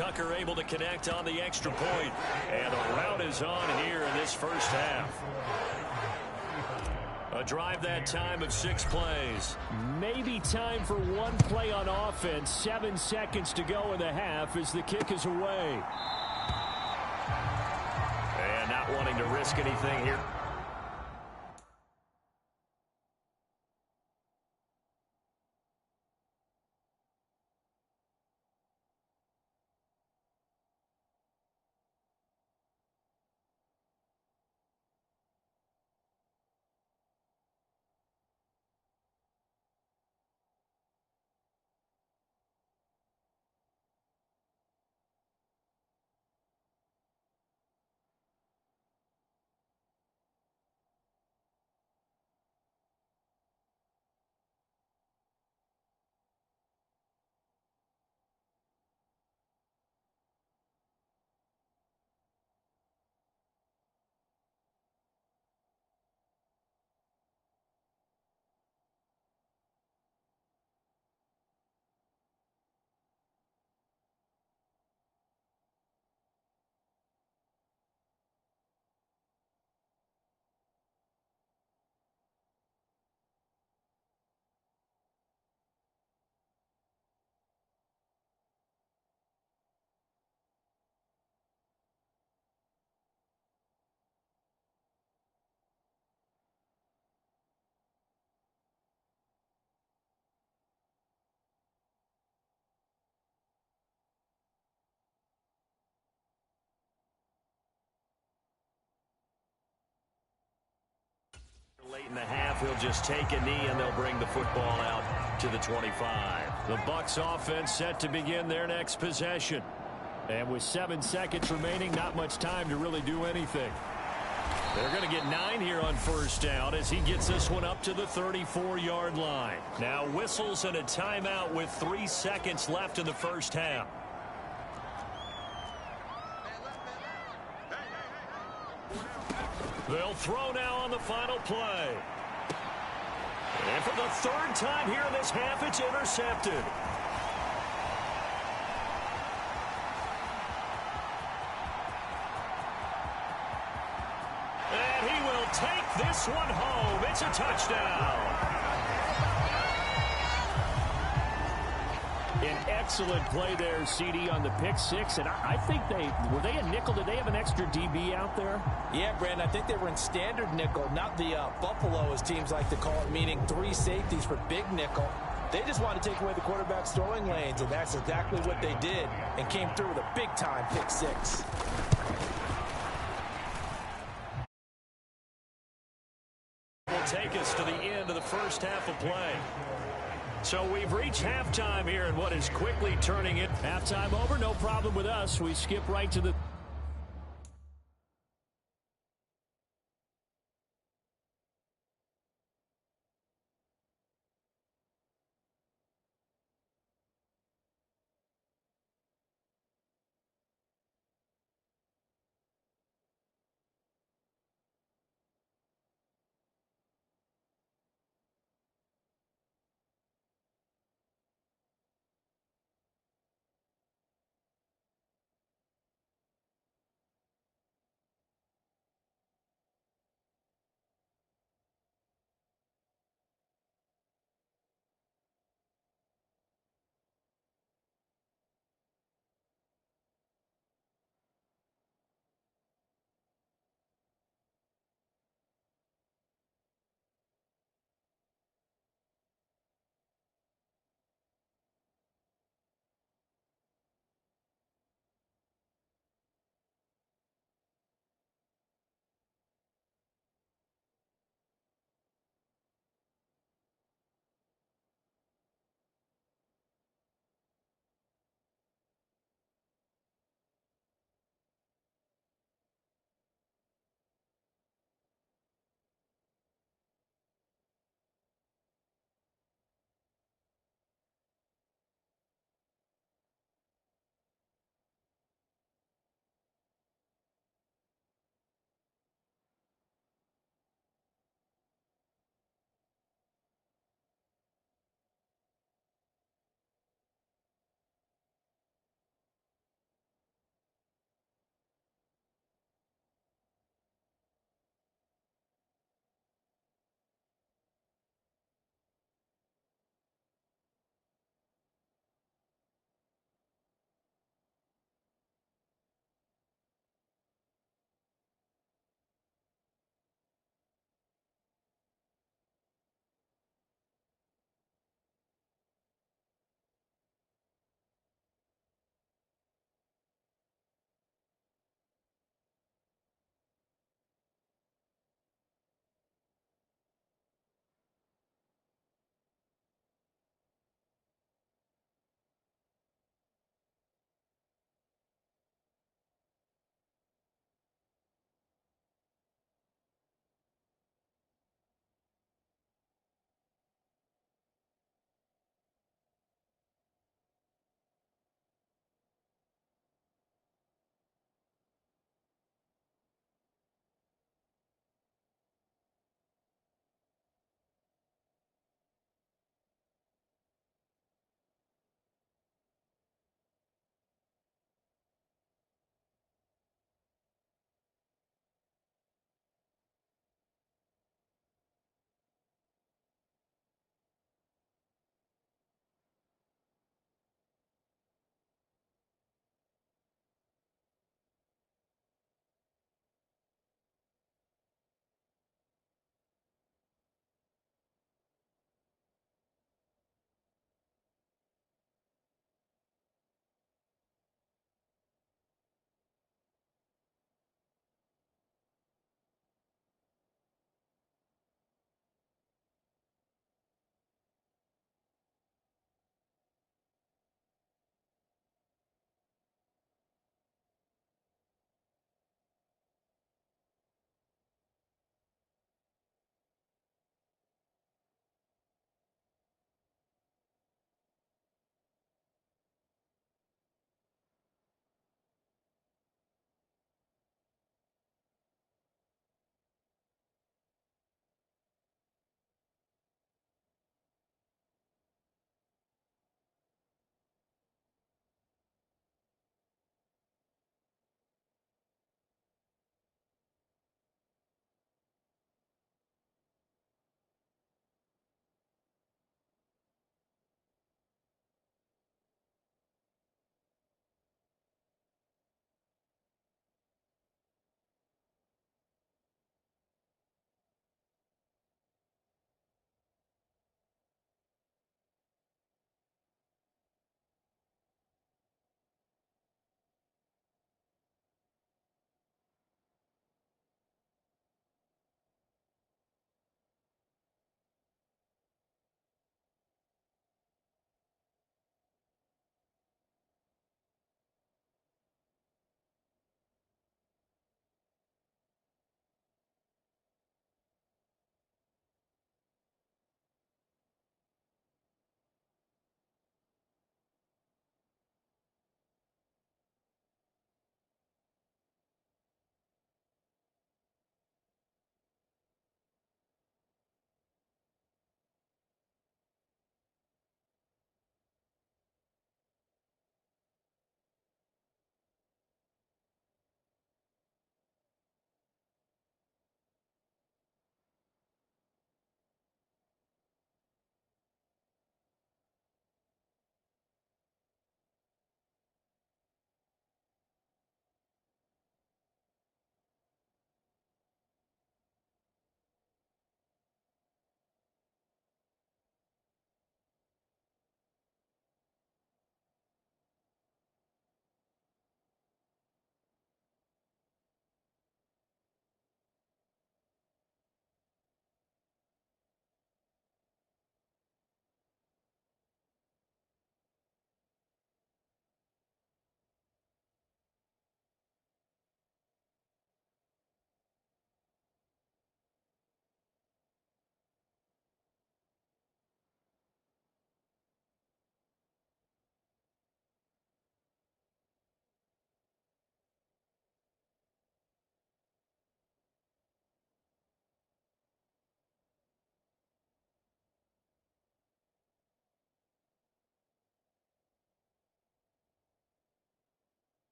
Tucker able to connect on the extra point. And the route is on here in this first half. A drive that time of 6 plays. Maybe time for one play on offense. 7 seconds to go in the half as the kick is away. And not wanting to risk anything here. Late in the half, he'll just take a knee, and they'll bring the football out to the 25. The Bucs offense set to begin their next possession. And with 7 seconds remaining, not much time to really do anything. They're going to get 9 here on first down as he gets this one up to the 34-yard line. Now whistles and a timeout with 3 seconds left in the first half. They'll throw now on the final play. And for the 3rd time here in this half, it's intercepted. And he will take this one home. It's a touchdown. An excellent play there, CD, on the pick 6. And I think were they a nickel? Did they have an extra DB out there? Yeah, Brandon, I think they were in standard nickel, not the Buffalo, as teams like to call it, meaning 3 safeties for big nickel. They just wanted to take away the quarterback's throwing lanes, and that's exactly what they did, and came through with a big-time pick 6. Will take us to the end of the first half of play. So we've reached halftime here in what is quickly turning it. Halftime over, no problem with us. We skip right to the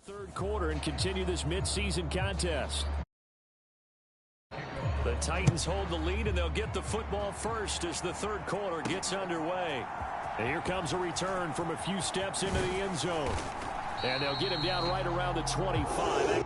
Third quarter and continue this midseason contest. The Titans hold the lead, and they'll get the football first as the third quarter gets underway. And here comes a return from a few steps into the end zone. And they'll get him down right around the 25.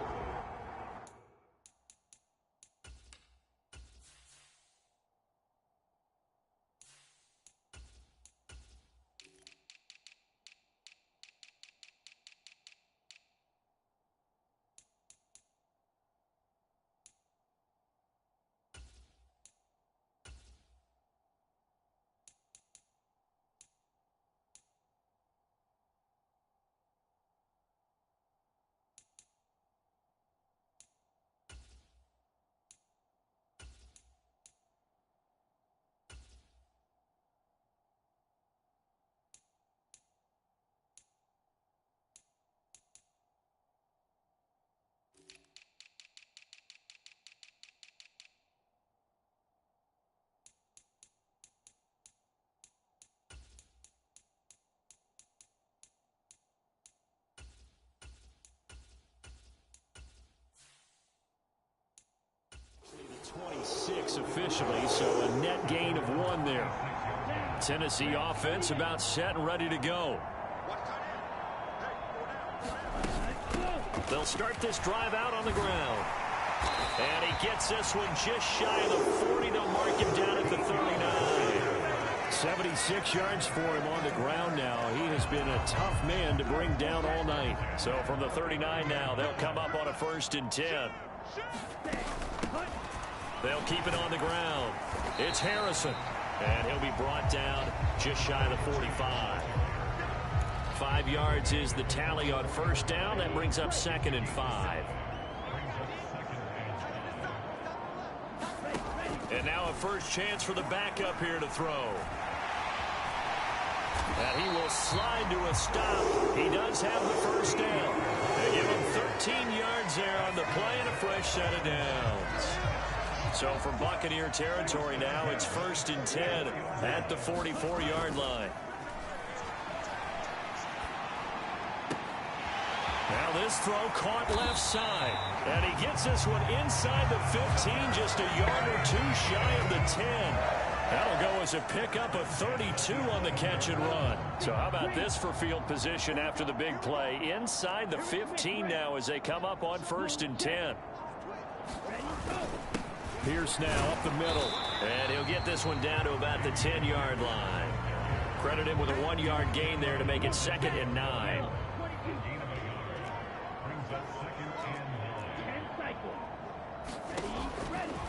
Officially, so a net gain of 1 there. Tennessee offense about set and ready to go. They'll start this drive out on the ground. And he gets this one just shy of the 40. They'll mark him down at the 39. 76 yards for him on the ground now. He has been a tough man to bring down all night. So from the 39 now, they'll come up on a 1st and 10. They'll keep it on the ground. It's Harrison. And he'll be brought down just shy of the 45. 5 yards is the tally on 1st down. That brings up 2nd and 5. And now a first chance for the backup here to throw. And he will slide to a stop. He does have the 1st down. They give him 13 yards there on the play and a fresh set of downs. So from Buccaneer territory now, it's 1st and 10 at the 44-yard line. Now this throw caught left side. And he gets this one inside the 15, just a yard or 2 shy of the 10. That'll go as a pickup of 32 on the catch and run. So how about this for field position after the big play? Inside the 15 now as they come up on 1st and 10. Pierce now up the middle. And he'll get this one down to about the 10-yard line. Credit him with a 1-yard gain there to make it 2nd and 9.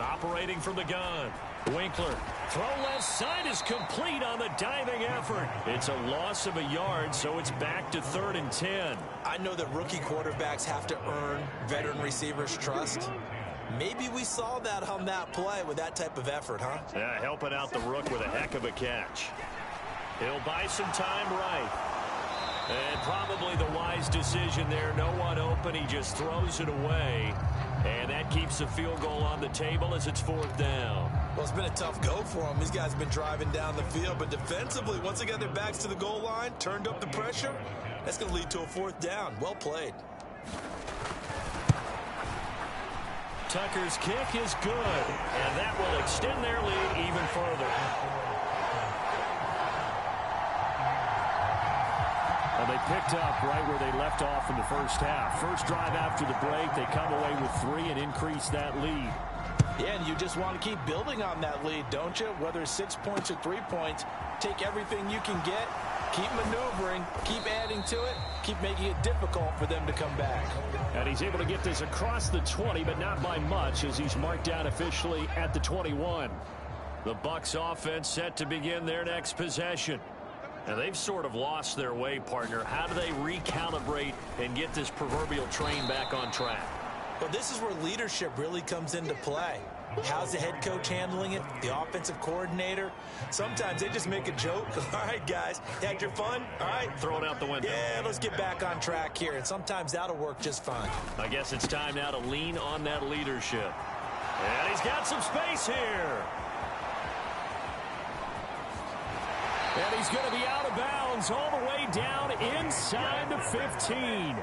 Operating from the gun. Winkler. Throw left side is complete on the diving effort. It's a loss of a yard, so it's back to 3rd and 10. I know that rookie quarterbacks have to earn veteran receivers' trust. Maybe we saw that on that play with that type of effort, huh? Yeah, helping out the rook with a heck of a catch. He'll buy some time right. And probably the wise decision there. No one open. He just throws it away. And that keeps the field goal on the table as it's 4th down. Well, it's been a tough go for them. These guys have been driving down the field. But defensively, once they got their backs to the goal line, turned up the pressure, that's going to lead to a 4th down. Well played. Tucker's kick is good, and that will extend their lead even further. And they picked up right where they left off in the first half. First drive after the break, they come away with 3 and increase that lead. Yeah, and you just want to keep building on that lead, don't you? Whether it's 6 points or 3 points, take everything you can get, keep maneuvering, keep adding to it, keep making it difficult for them to come back. And he's able to get this across the 20, but not by much as he's marked down officially at the 21. The Bucs offense set to begin their next possession. And they've sort of lost their way, partner. How do they recalibrate and get this proverbial train back on track? Well, this is where leadership really comes into play. How's the head coach handling it? The offensive coordinator? Sometimes they just make a joke. All right, guys, had your fun? All right. Throw it out the window. Yeah, let's get back on track here. And sometimes that'll work just fine. I guess it's time now to lean on that leadership. And he's got some space here. And he's going to be out of bounds all the way down inside the 15.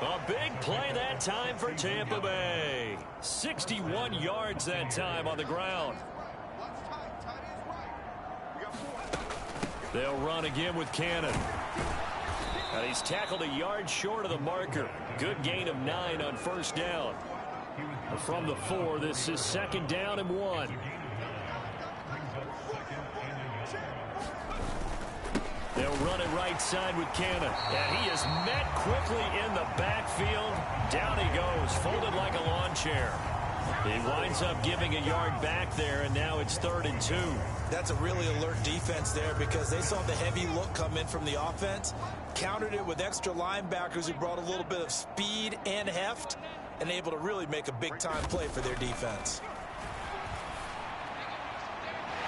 A big play that time for Tampa Bay. 61 yards that time on the ground. They'll run again with Cannon. And he's tackled a yard short of the marker. Good gain of 9 on first down. From the 4, this is 2nd down and 1. They'll run it right side with Cannon. And he is met quickly in the backfield. Down he goes, folded like a lawn chair. He winds up giving a yard back there, and now it's 3rd and 2. That's a really alert defense there because they saw the heavy look come in from the offense, countered it with extra linebackers who brought a little bit of speed and heft, and able to really make a big-time play for their defense.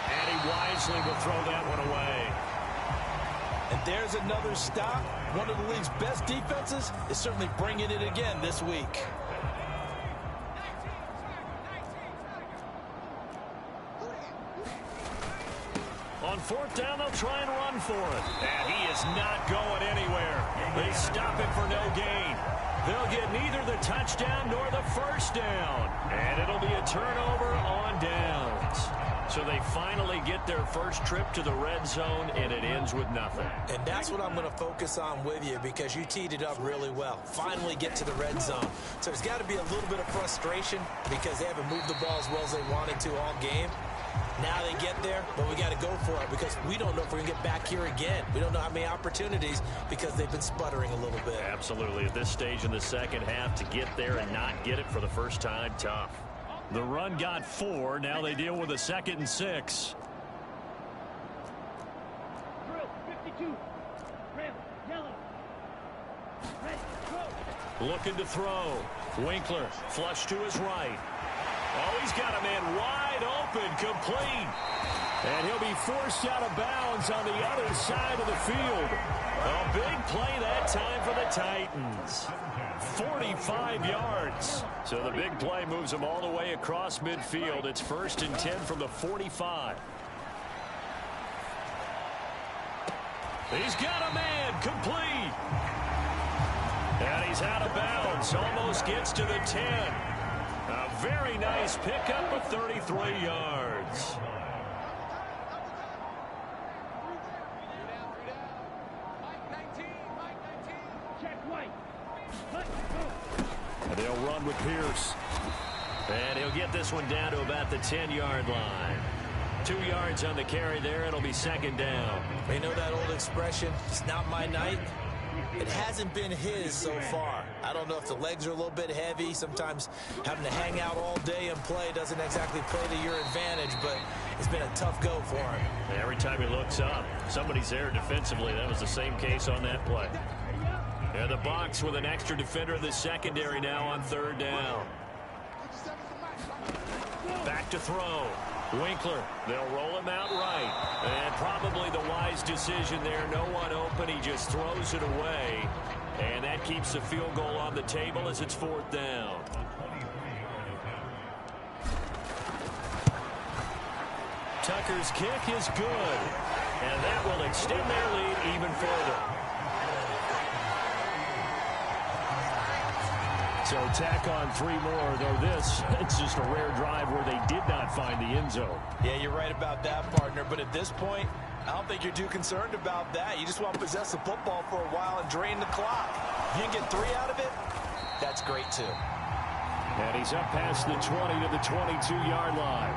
And he wisely will throw that one away. And there's another stop. One of the league's best defenses is certainly bringing it again this week. On 4th down, they'll try and run for it. And he is not going anywhere. They stop him for no gain. They'll get neither the touchdown nor the first down. And it'll be a turnover on downs. So they finally get their first trip to the red zone, and it ends with nothing. And that's what I'm going to focus on with you because you teed it up really well. Finally get to the red zone. So there's got to be a little bit of frustration because they haven't moved the ball as well as they wanted to all game. Now they get there, but we got to go for it because we don't know if we're going to get back here again. We don't know how many opportunities because they've been sputtering a little bit. Absolutely. At this stage in the second half, to get there and not get it for the first time, tough. The run got 4. Now they deal with a 2nd and 6. Looking to throw. Winkler flush to his right. Oh, he's got a man wide open, complete. And he'll be forced out of bounds on the other side of the field. A big play that time for the Titans. 45 yards. So the big play moves him all the way across midfield. It's 1st and 10 from the 45. He's got a man, complete. And he's out of bounds, almost gets to the 10. A very nice pickup of 33 yards. And they'll run with Pierce. And he'll get this one down to about the 10-yard line. 2 yards on the carry there. It'll be 2nd down. You know that old expression, it's not my night? It hasn't been his so far. I don't know if the legs are a little bit heavy. Sometimes having to hang out all day and play doesn't exactly play to your advantage, but it's been a tough go for him. Every time he looks up, somebody's there defensively. That was the same case on that play. And the Bucs with an extra defender in the secondary now on 3rd down. Back to throw. Winkler, they'll roll him out right. And probably the wise decision there. No one open. He just throws it away. And that keeps the field goal on the table as it's 4th down. Tucker's kick is good. And that will extend their lead even further. So tack on 3 more, though this, it's just a rare drive where they did not find the end zone. Yeah, you're right about that, partner. But at this point, I don't think you're too concerned about that. You just want to possess the football for a while and drain the clock. If you can get 3 out of it, that's great, too. And he's up past the 20 to the 22-yard line.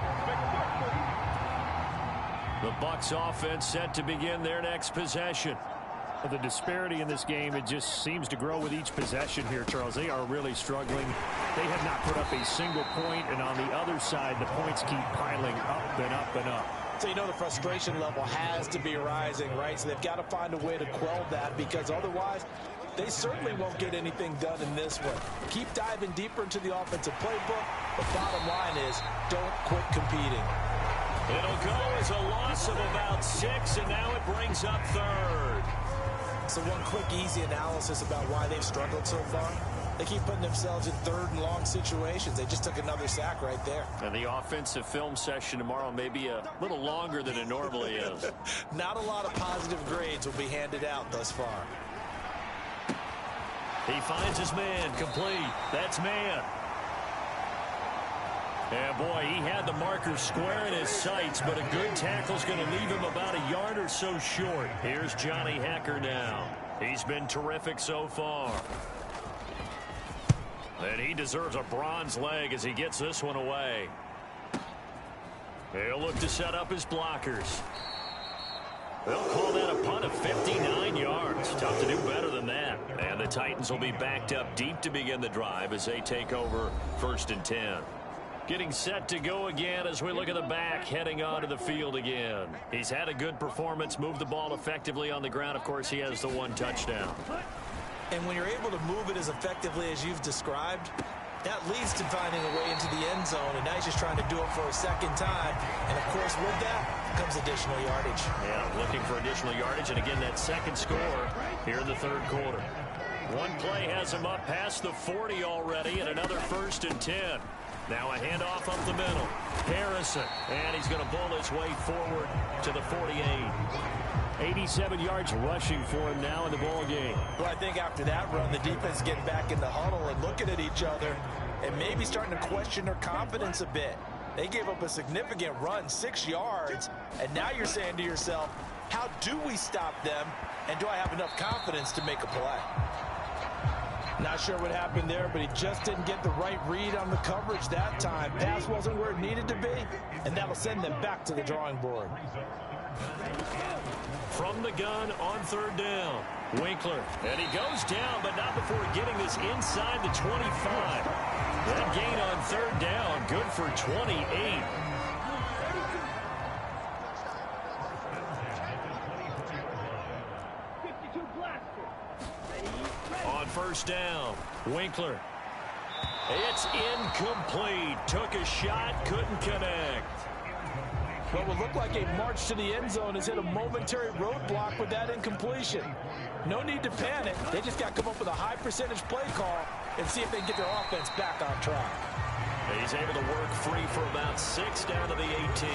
The Bucs offense set to begin their next possession. The disparity in this game, it just seems to grow with each possession here, Charles. They are really struggling. They have not put up a single point, and on the other side, the points keep piling up and up and up. So you know the frustration level has to be rising, right? So they've got to find a way to quell that because otherwise they certainly won't get anything done in this one. Keep diving deeper into the offensive playbook. The bottom line is don't quit competing. It'll go as a loss of about 6, and now it brings up 3rd. So one quick, easy analysis about why they've struggled so far. They keep putting themselves in 3rd and long situations. They just took another sack right there. And the offensive film session tomorrow may be a little longer than it normally is. Not a lot of positive grades will be handed out thus far. He finds his man, complete. That's man. And boy, he had the marker square in his sights, but a good tackle's going to leave him about a yard or so short. Here's Johnny Hecker now. He's been terrific so far. And he deserves a bronze leg as he gets this one away. He'll look to set up his blockers. They'll call that a punt of 59 yards. Tough to do better than that. And the Titans will be backed up deep to begin the drive as they take over 1st and 10. Getting set to go again as we look at the back heading onto the field again. He's had a good performance, moved the ball effectively on the ground. Of course, he has the 1 touchdown. And when you're able to move it as effectively as you've described, that leads to finding a way into the end zone, and now he's just trying to do it for a second time. And, of course, with that comes additional yardage. Yeah, looking for additional yardage, and again, that second score here in the 3rd quarter. One play has him up past the 40 already, and another 1st and 10. Now a handoff up the middle. Harrison, and he's going to bull his way forward to the 48. 87 yards rushing for him now in the ball game. Well, I think after that run, the defense getting back in the huddle and looking at each other and maybe starting to question their confidence a bit. They gave up a significant run, 6 yards, and now you're saying to yourself, how do we stop them, and do I have enough confidence to make a play? Not sure what happened there, but he just didn't get the right read on the coverage that time. Pass wasn't where it needed to be, and that'll send them back to the drawing board. From the gun on 3rd down, Winkler. And he goes down, but not before getting this inside the 25. That gain on 3rd down, good for 28. On 1st down, Winkler. It's incomplete. Took a shot, couldn't connect. What would look like a march to the end zone has hit a momentary roadblock with that incompletion. No need to panic. They just got to come up with a high percentage play call and see if they can get their offense back on track. He's able to work free for about 6 down to the 18.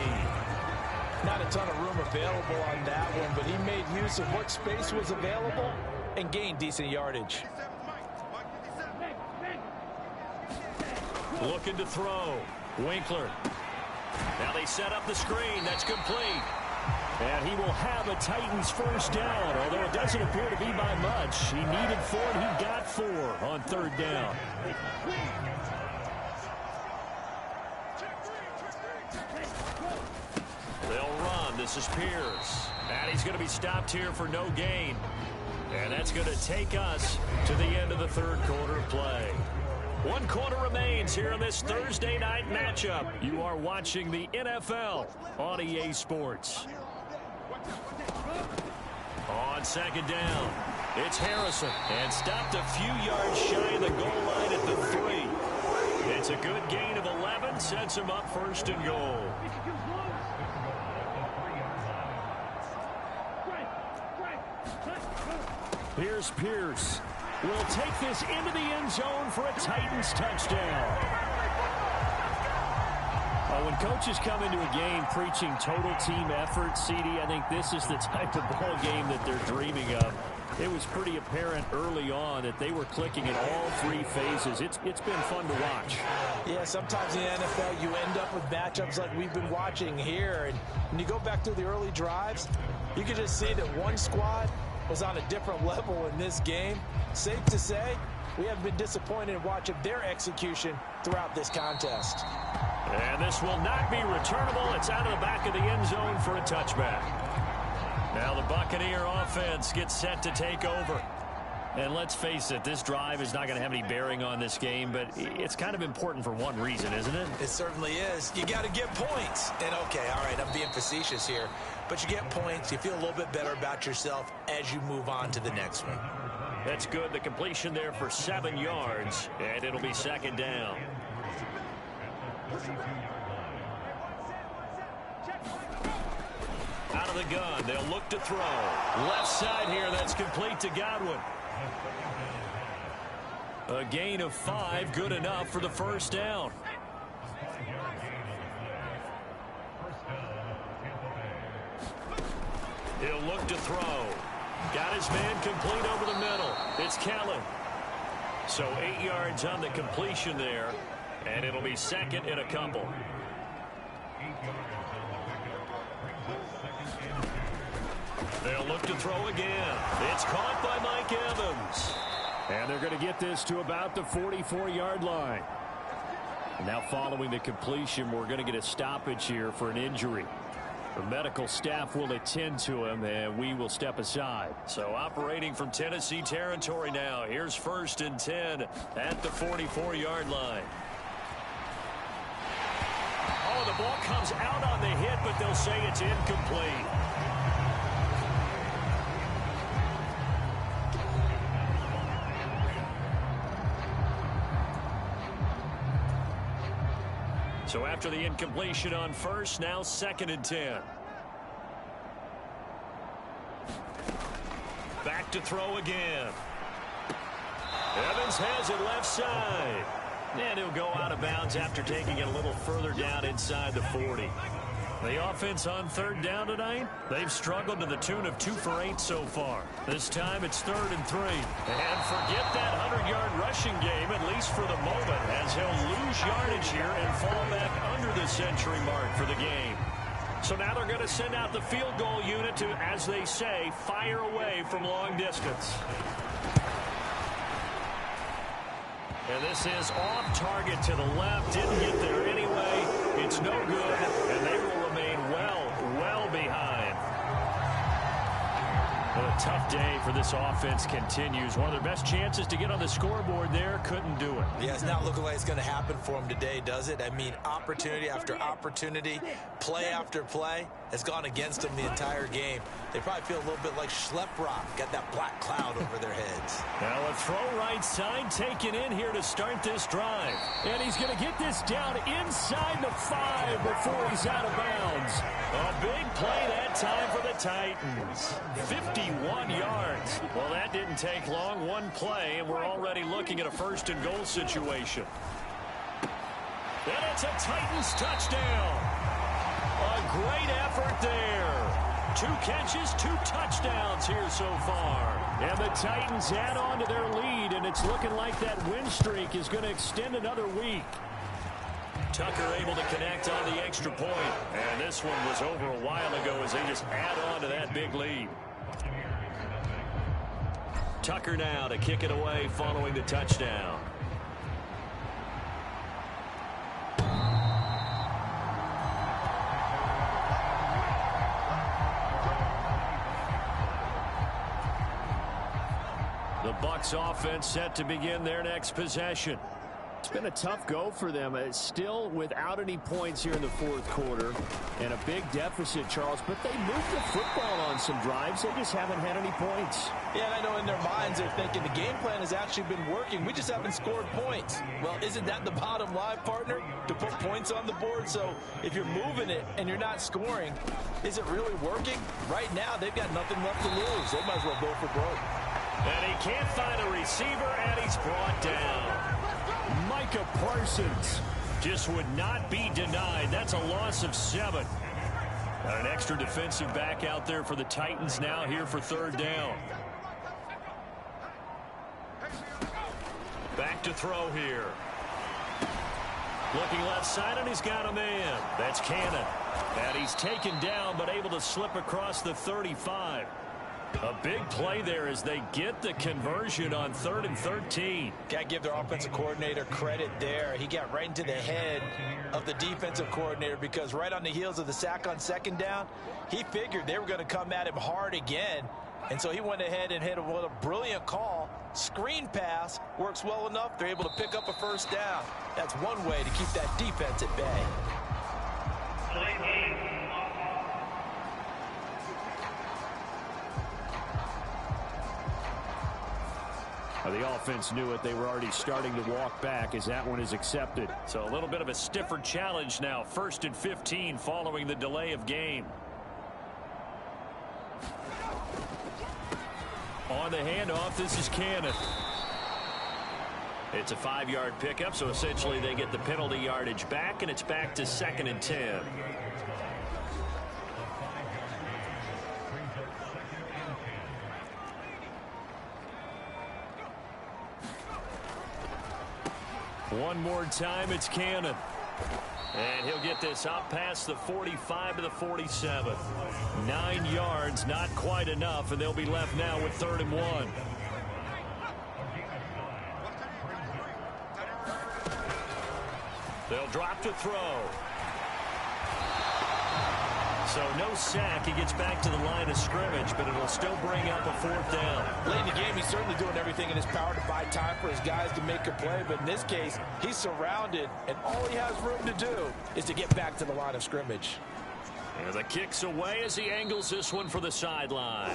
Not a ton of room available on that one, but he made use of what space was available and gained decent yardage. Looking to throw. Winkler. Now they set up the screen. That's complete. And he will have a Titans 1st down, although it doesn't appear to be by much. He needed 4, and he got 4 on 3rd down. They'll run. This is Pierce. And he's going to be stopped here for no gain. And that's going to take us to the end of the 3rd quarter of play. 1 quarter remains here in this Thursday night matchup. You are watching the NFL on EA Sports. On 2nd down, it's Harrison. And stopped a few yards shy of the goal line at the 3. It's a good gain of 11. Sets him up 1st and goal. Here's Pierce. Will take this into the end zone for a Titans touchdown. When coaches come into a game preaching total team effort, CD, I think this is the type of ball game that they're dreaming of. It was pretty apparent early on that they were clicking in all 3 phases. It's been fun to watch. Yeah, sometimes in the NFL you end up with matchups like we've been watching here. And when you go back to the early drives, you can just see that one squad was on a different level in this game. Safe to say, we haven't been disappointed in watching their execution throughout this contest. And this will not be returnable. It's out of the back of the end zone for a touchback. Now the Buccaneer offense gets set to take over. And let's face it, this drive is not going to have any bearing on this game, but it's kind of important for one reason, isn't it? It certainly is. You got to get points. And okay, all right, I'm being facetious here, but you get points, you feel a little bit better about yourself as you move on to the next one. That's good. The completion there for 7 yards, and it'll be 2nd down. Out of the gun, they'll look to throw. Left side here, that's complete to Godwin. A gain of 5, good enough for the 1st down. He'll look to throw. Got his man complete over the middle. It's Kellen. So 8 yards on the completion there, and it'll be second and a couple. They'll look to throw again. It's caught by Mike Evans. And they're going to get this to about the 44-yard line. Now following the completion, we're going to get a stoppage here for an injury. The medical staff will attend to him, and we will step aside. So operating from Tennessee territory now. Here's 1st and 10 at the 44-yard line. Oh, the ball comes out on the hit, but they'll say it's incomplete. So after the incompletion on 1st, now 2nd and 10. Back to throw again. Evans has it left side. And he'll go out of bounds after taking it a little further down inside the 40. The offense on 3rd down tonight, they've struggled to the tune of 2 for 8 so far. This time it's 3rd and 3. And forget that 100-yard rushing game, at least for the moment, as he'll lose yardage here and fall back under the century mark for the game. So now they're going to send out the field goal unit to, as they say, fire away from long distance. And this is off target to the left. Didn't get there anyway. It's no good, and they will remain well behind. Well, a tough day for this offense continues. One of their best chances to get on the scoreboard there, couldn't do it. Yeah, it's not looking like it's going to happen for them today, does it? I mean, opportunity after opportunity, play after play has gone against them the entire game. They probably feel a little bit like Schlepp-Rock, got that black cloud over their heads. Now a throw right side taken in here to start this drive. And he's going to get this down inside the 5 before he's out of bounds. A big play that time for the Titans. 51 yards. Well, that didn't take long. One play, and we're already looking at a 1st and goal situation. And it's a Titans touchdown. A great effort there. 2 catches, 2 touchdowns here so far. And the Titans add on to their lead, and it's looking like that win streak is going to extend another week. Tucker able to connect on the extra point. And this one was over a while ago as they just add on to that big lead. Tucker now to kick it away following the touchdown. The Bucs offense set to begin their next possession. It's been a tough go for them. It's still without any points here in the 4th quarter. And a big deficit, Charles. But they moved the football on some drives. They just haven't had any points. Yeah, and I know in their minds they're thinking the game plan has actually been working. We just haven't scored points. Well, isn't that the bottom line, partner? To put points on the board? So if you're moving it and you're not scoring, is it really working? Right now, they've got nothing left to lose. They might as well go for broke. And he can't find a receiver, and he's brought down. Micah Parsons just would not be denied. That's a loss of 7. Got an extra defensive back out there for the Titans now here for 3rd down. Back to throw here. Looking left side, and he's got a man. That's Cannon. And he's taken down, but able to slip across the 35. A big play there as they get the conversion on 3rd and 13. Got to give their offensive coordinator credit there. He got right into the head of the defensive coordinator because right on the heels of the sack on 2nd down, he figured they were going to come at him hard again. And so he went ahead and hit what a brilliant call. Screen pass works well enough. They're able to pick up a 1st down. That's one way to keep that defense at bay. The offense knew it. They were already starting to walk back as that one is accepted. So a little bit of a stiffer challenge now. 1st and 15 following the delay of game. On the handoff, this is Cannon. It's a 5-yard pickup, so essentially they get the penalty yardage back, and it's back to 2nd and 10. One more time, it's Cannon. And he'll get this up past the 45 to the 47. 9 yards, not quite enough, and they'll be left now with 3rd and 1. They'll drop to throw. So no sack. He gets back to the line of scrimmage, but it'll still bring up a 4th down. Late in the game, he's certainly doing everything in his power to buy time for his guys to make a play. But in this case, he's surrounded, and all he has room to do is to get back to the line of scrimmage. And the kick's away as he angles this one for the sideline.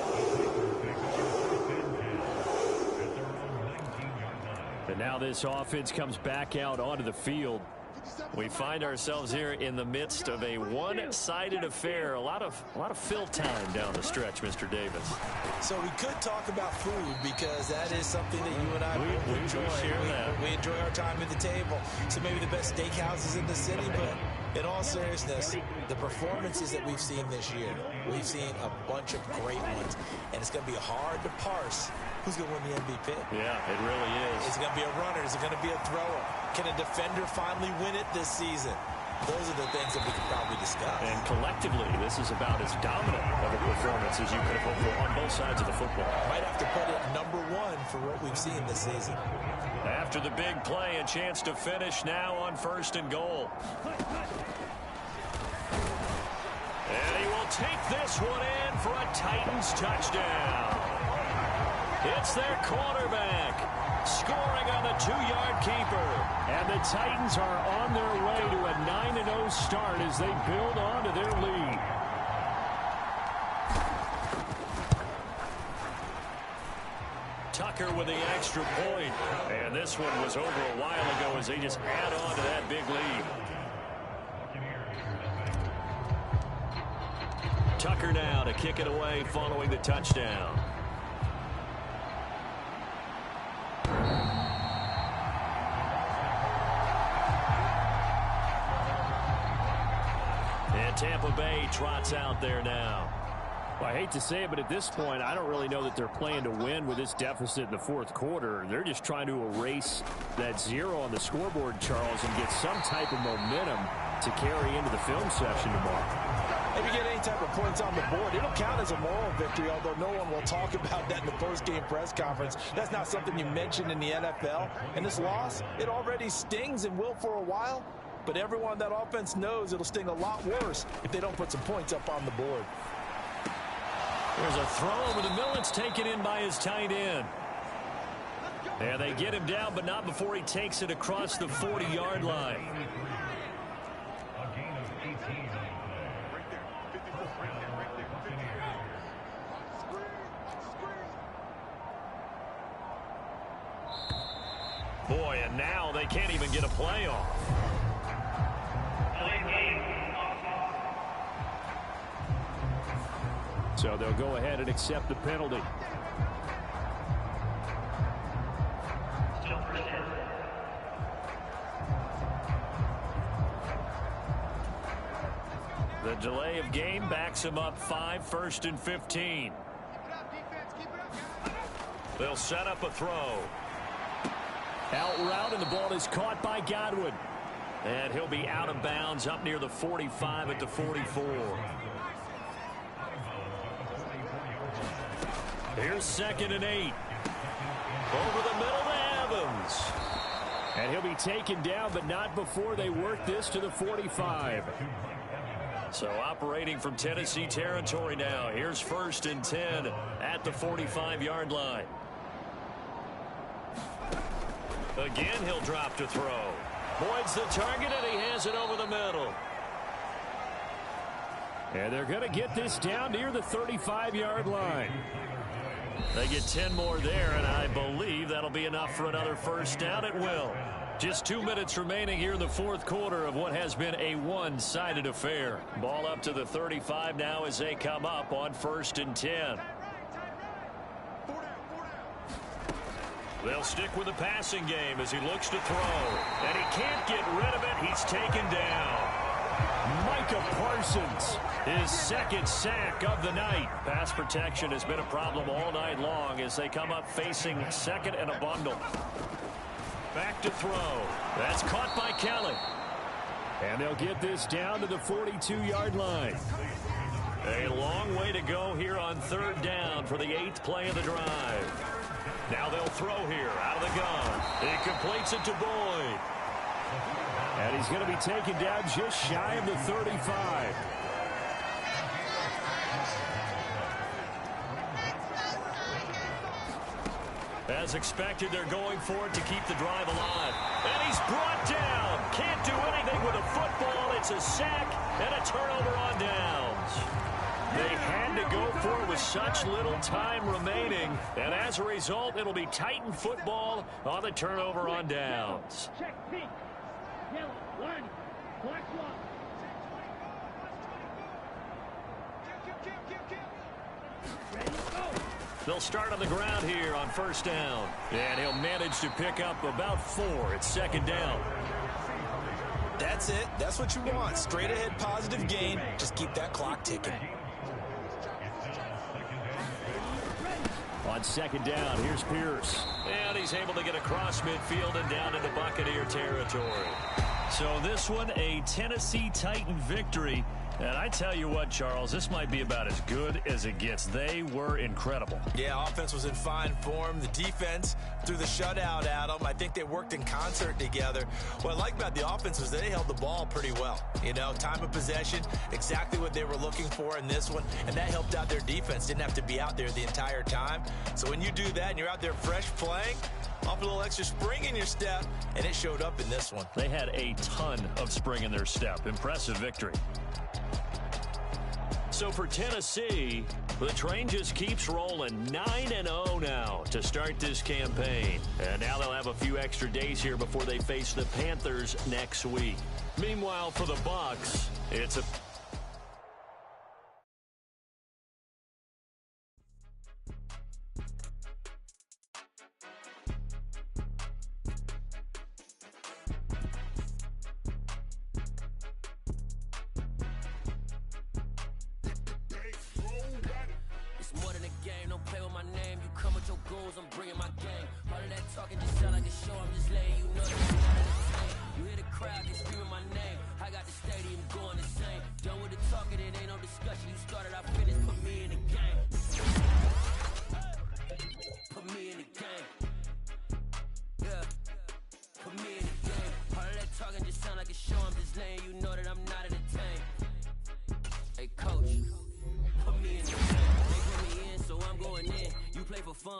And now this offense comes back out onto the field. We find ourselves here in the midst of a one-sided affair. A lot of fill time down the stretch, Mr. Davis. So we could talk about food because that is something that you and I we enjoy. share that. We enjoy our time at the table. So maybe the best steakhouses in the city, but in all seriousness, the performances that we've seen this year, we've seen a bunch of great ones, and it's going to be hard to parse who's going to win the MVP. Yeah, it really is. Is it going to be a runner? Is it going to be a thrower? Can a defender finally win it this season? Those are the things that we could probably discuss. And collectively, this is about as dominant of a performance as you could have hoped for on both sides of the football. Might have to put it number 1 for what we've seen this season. After the big play, a chance to finish now on 1st and goal. And he will take this one in for a Titans touchdown. It's their quarterback scoring on the 2-yard keeper. And the Titans are on their way to a 9-0 start as they build on to their lead. Tucker with the extra point. And this one was over a while ago as they just add on to that big lead. Tucker now to kick it away following the touchdown. And Tampa Bay trots out there now. Well, I hate to say it, but at this point, I don't really know that they're playing to win with this deficit in the 4th quarter. They're just trying to erase that 0 on the scoreboard, Charles, and get some type of momentum to carry into the film session tomorrow. If you get any type of points on the board, it'll count as a moral victory, although no one will talk about that in the post-game press conference. That's not something you mentioned in the NFL. And this loss, it already stings and will for a while, but everyone on that offense knows it'll sting a lot worse if they don't put some points up on the board. There's a throw over the middle. It's taken in by his tight end. And they get him down, but not before he takes it across the 40-yard line. Boy, and now they can't even get a play off. So they'll go ahead and accept the penalty. The delay of game backs him up 5, 1st and 15. They'll set up a throw. Out route, and the ball is caught by Godwin. And he'll be out of bounds up near the 45 at the 44. Here's 2nd and 8. Over the middle to Evans. And he'll be taken down, but not before they work this to the 45. So operating from Tennessee territory now. Here's 1st and 10 at the 45-yard line. Again, he'll drop to throw. Boyd's the target, and he has it over the middle. And they're going to get this down near the 35-yard line. They get 10 more there, and I believe that'll be enough for another 1st down. It will. Just 2 minutes remaining here in the 4th quarter of what has been a one-sided affair. Ball up to the 35 now as they come up on 1st and 10. They'll stick with the passing game as he looks to throw. And he can't get rid of it. He's taken down. Micah Parsons, his 2nd sack of the night. Pass protection has been a problem all night long as they come up facing 2nd and a bundle. Back to throw. That's caught by Kelly. And they'll get this down to the 42-yard line. A long way to go here on third down for the 8th play of the drive. Now they'll throw here out of the gun. He completes it to Boyd. And he's going to be taken down just shy of the 35. As expected, they're going for it to keep the drive alive. And he's brought down. Can't do anything with a football. It's a sack and a turnover on downs. They had to go for it with such little time remaining. And as a result, it'll be Titan football on the turnover on downs. Check pink. Yellow. Line. Black one. Ready, go. They'll start on the ground here on first down. And he'll manage to pick up about 4. It's second down. That's it. That's what you want. Straight ahead positive gain. Just keep that clock ticking. On second down, here's Pierce. And he's able to get across midfield and down into Buccaneer territory. So this one, a Tennessee Titan victory. And I tell you what, Charles, this might be about as good as it gets. They were incredible. Yeah, offense was in fine form. The defense threw the shutout at them. I think they worked in concert together. What I like about the offense was they held the ball pretty well. You know, time of possession, exactly what they were looking for in this one. And that helped out their defense. Didn't have to be out there the entire time. So when you do that and you're out there fresh playing, off a little extra spring in your step, and it showed up in this one. They had a ton of spring in their step. Impressive victory. So for Tennessee, the train just keeps rolling. 9-0 now to start this campaign. And now they'll have a few extra days here before they face the Panthers next week. Meanwhile, for the Bucs, it's a...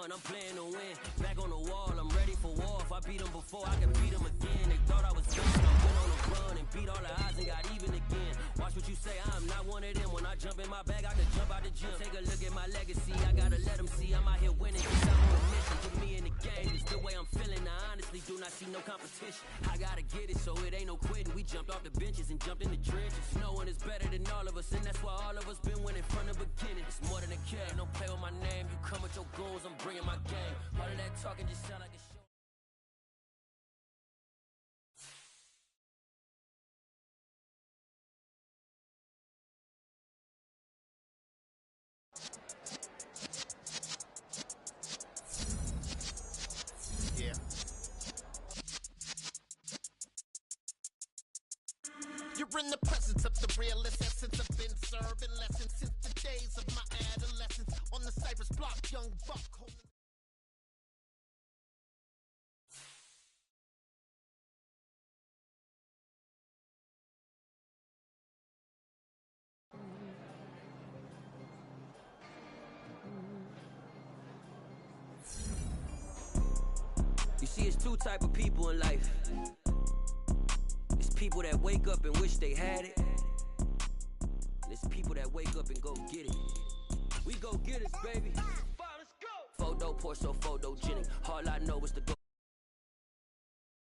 I'm playing to win. Back on the wall, I'm ready for war. If I beat them before, I can beat them again. They thought I was done. I went on a run and beat all the odds and got even again. Watch what you say, I'm not one of them. When I jump in my bag, I can jump out the gym. Take a look at my legacy, I gotta let them see I'm out here winning. Cause I'm on a mission. Put me in the game, it's the way I'm feeling. I honestly do not see no competition. I gotta get it, so it ain't no quitting. We jumped off the benches and jumped in the trenches. No one is better than all of us, and that's why all of us been winning from the beginning. It's more than a care, don't play with my name. You come with your goals, I'm bringing my game. All of that talking just sound like a show. Yeah. You're in the presence of the realest essence. I've been serving lessons since the days of my adolescence. On the Cypress block, young buck holding. You see, it's two type of people in life. It's people that wake up and wish they had it. And it's people that wake up and go get it. We go get it, baby. Photo, Porsche, photogenic. All I know is to go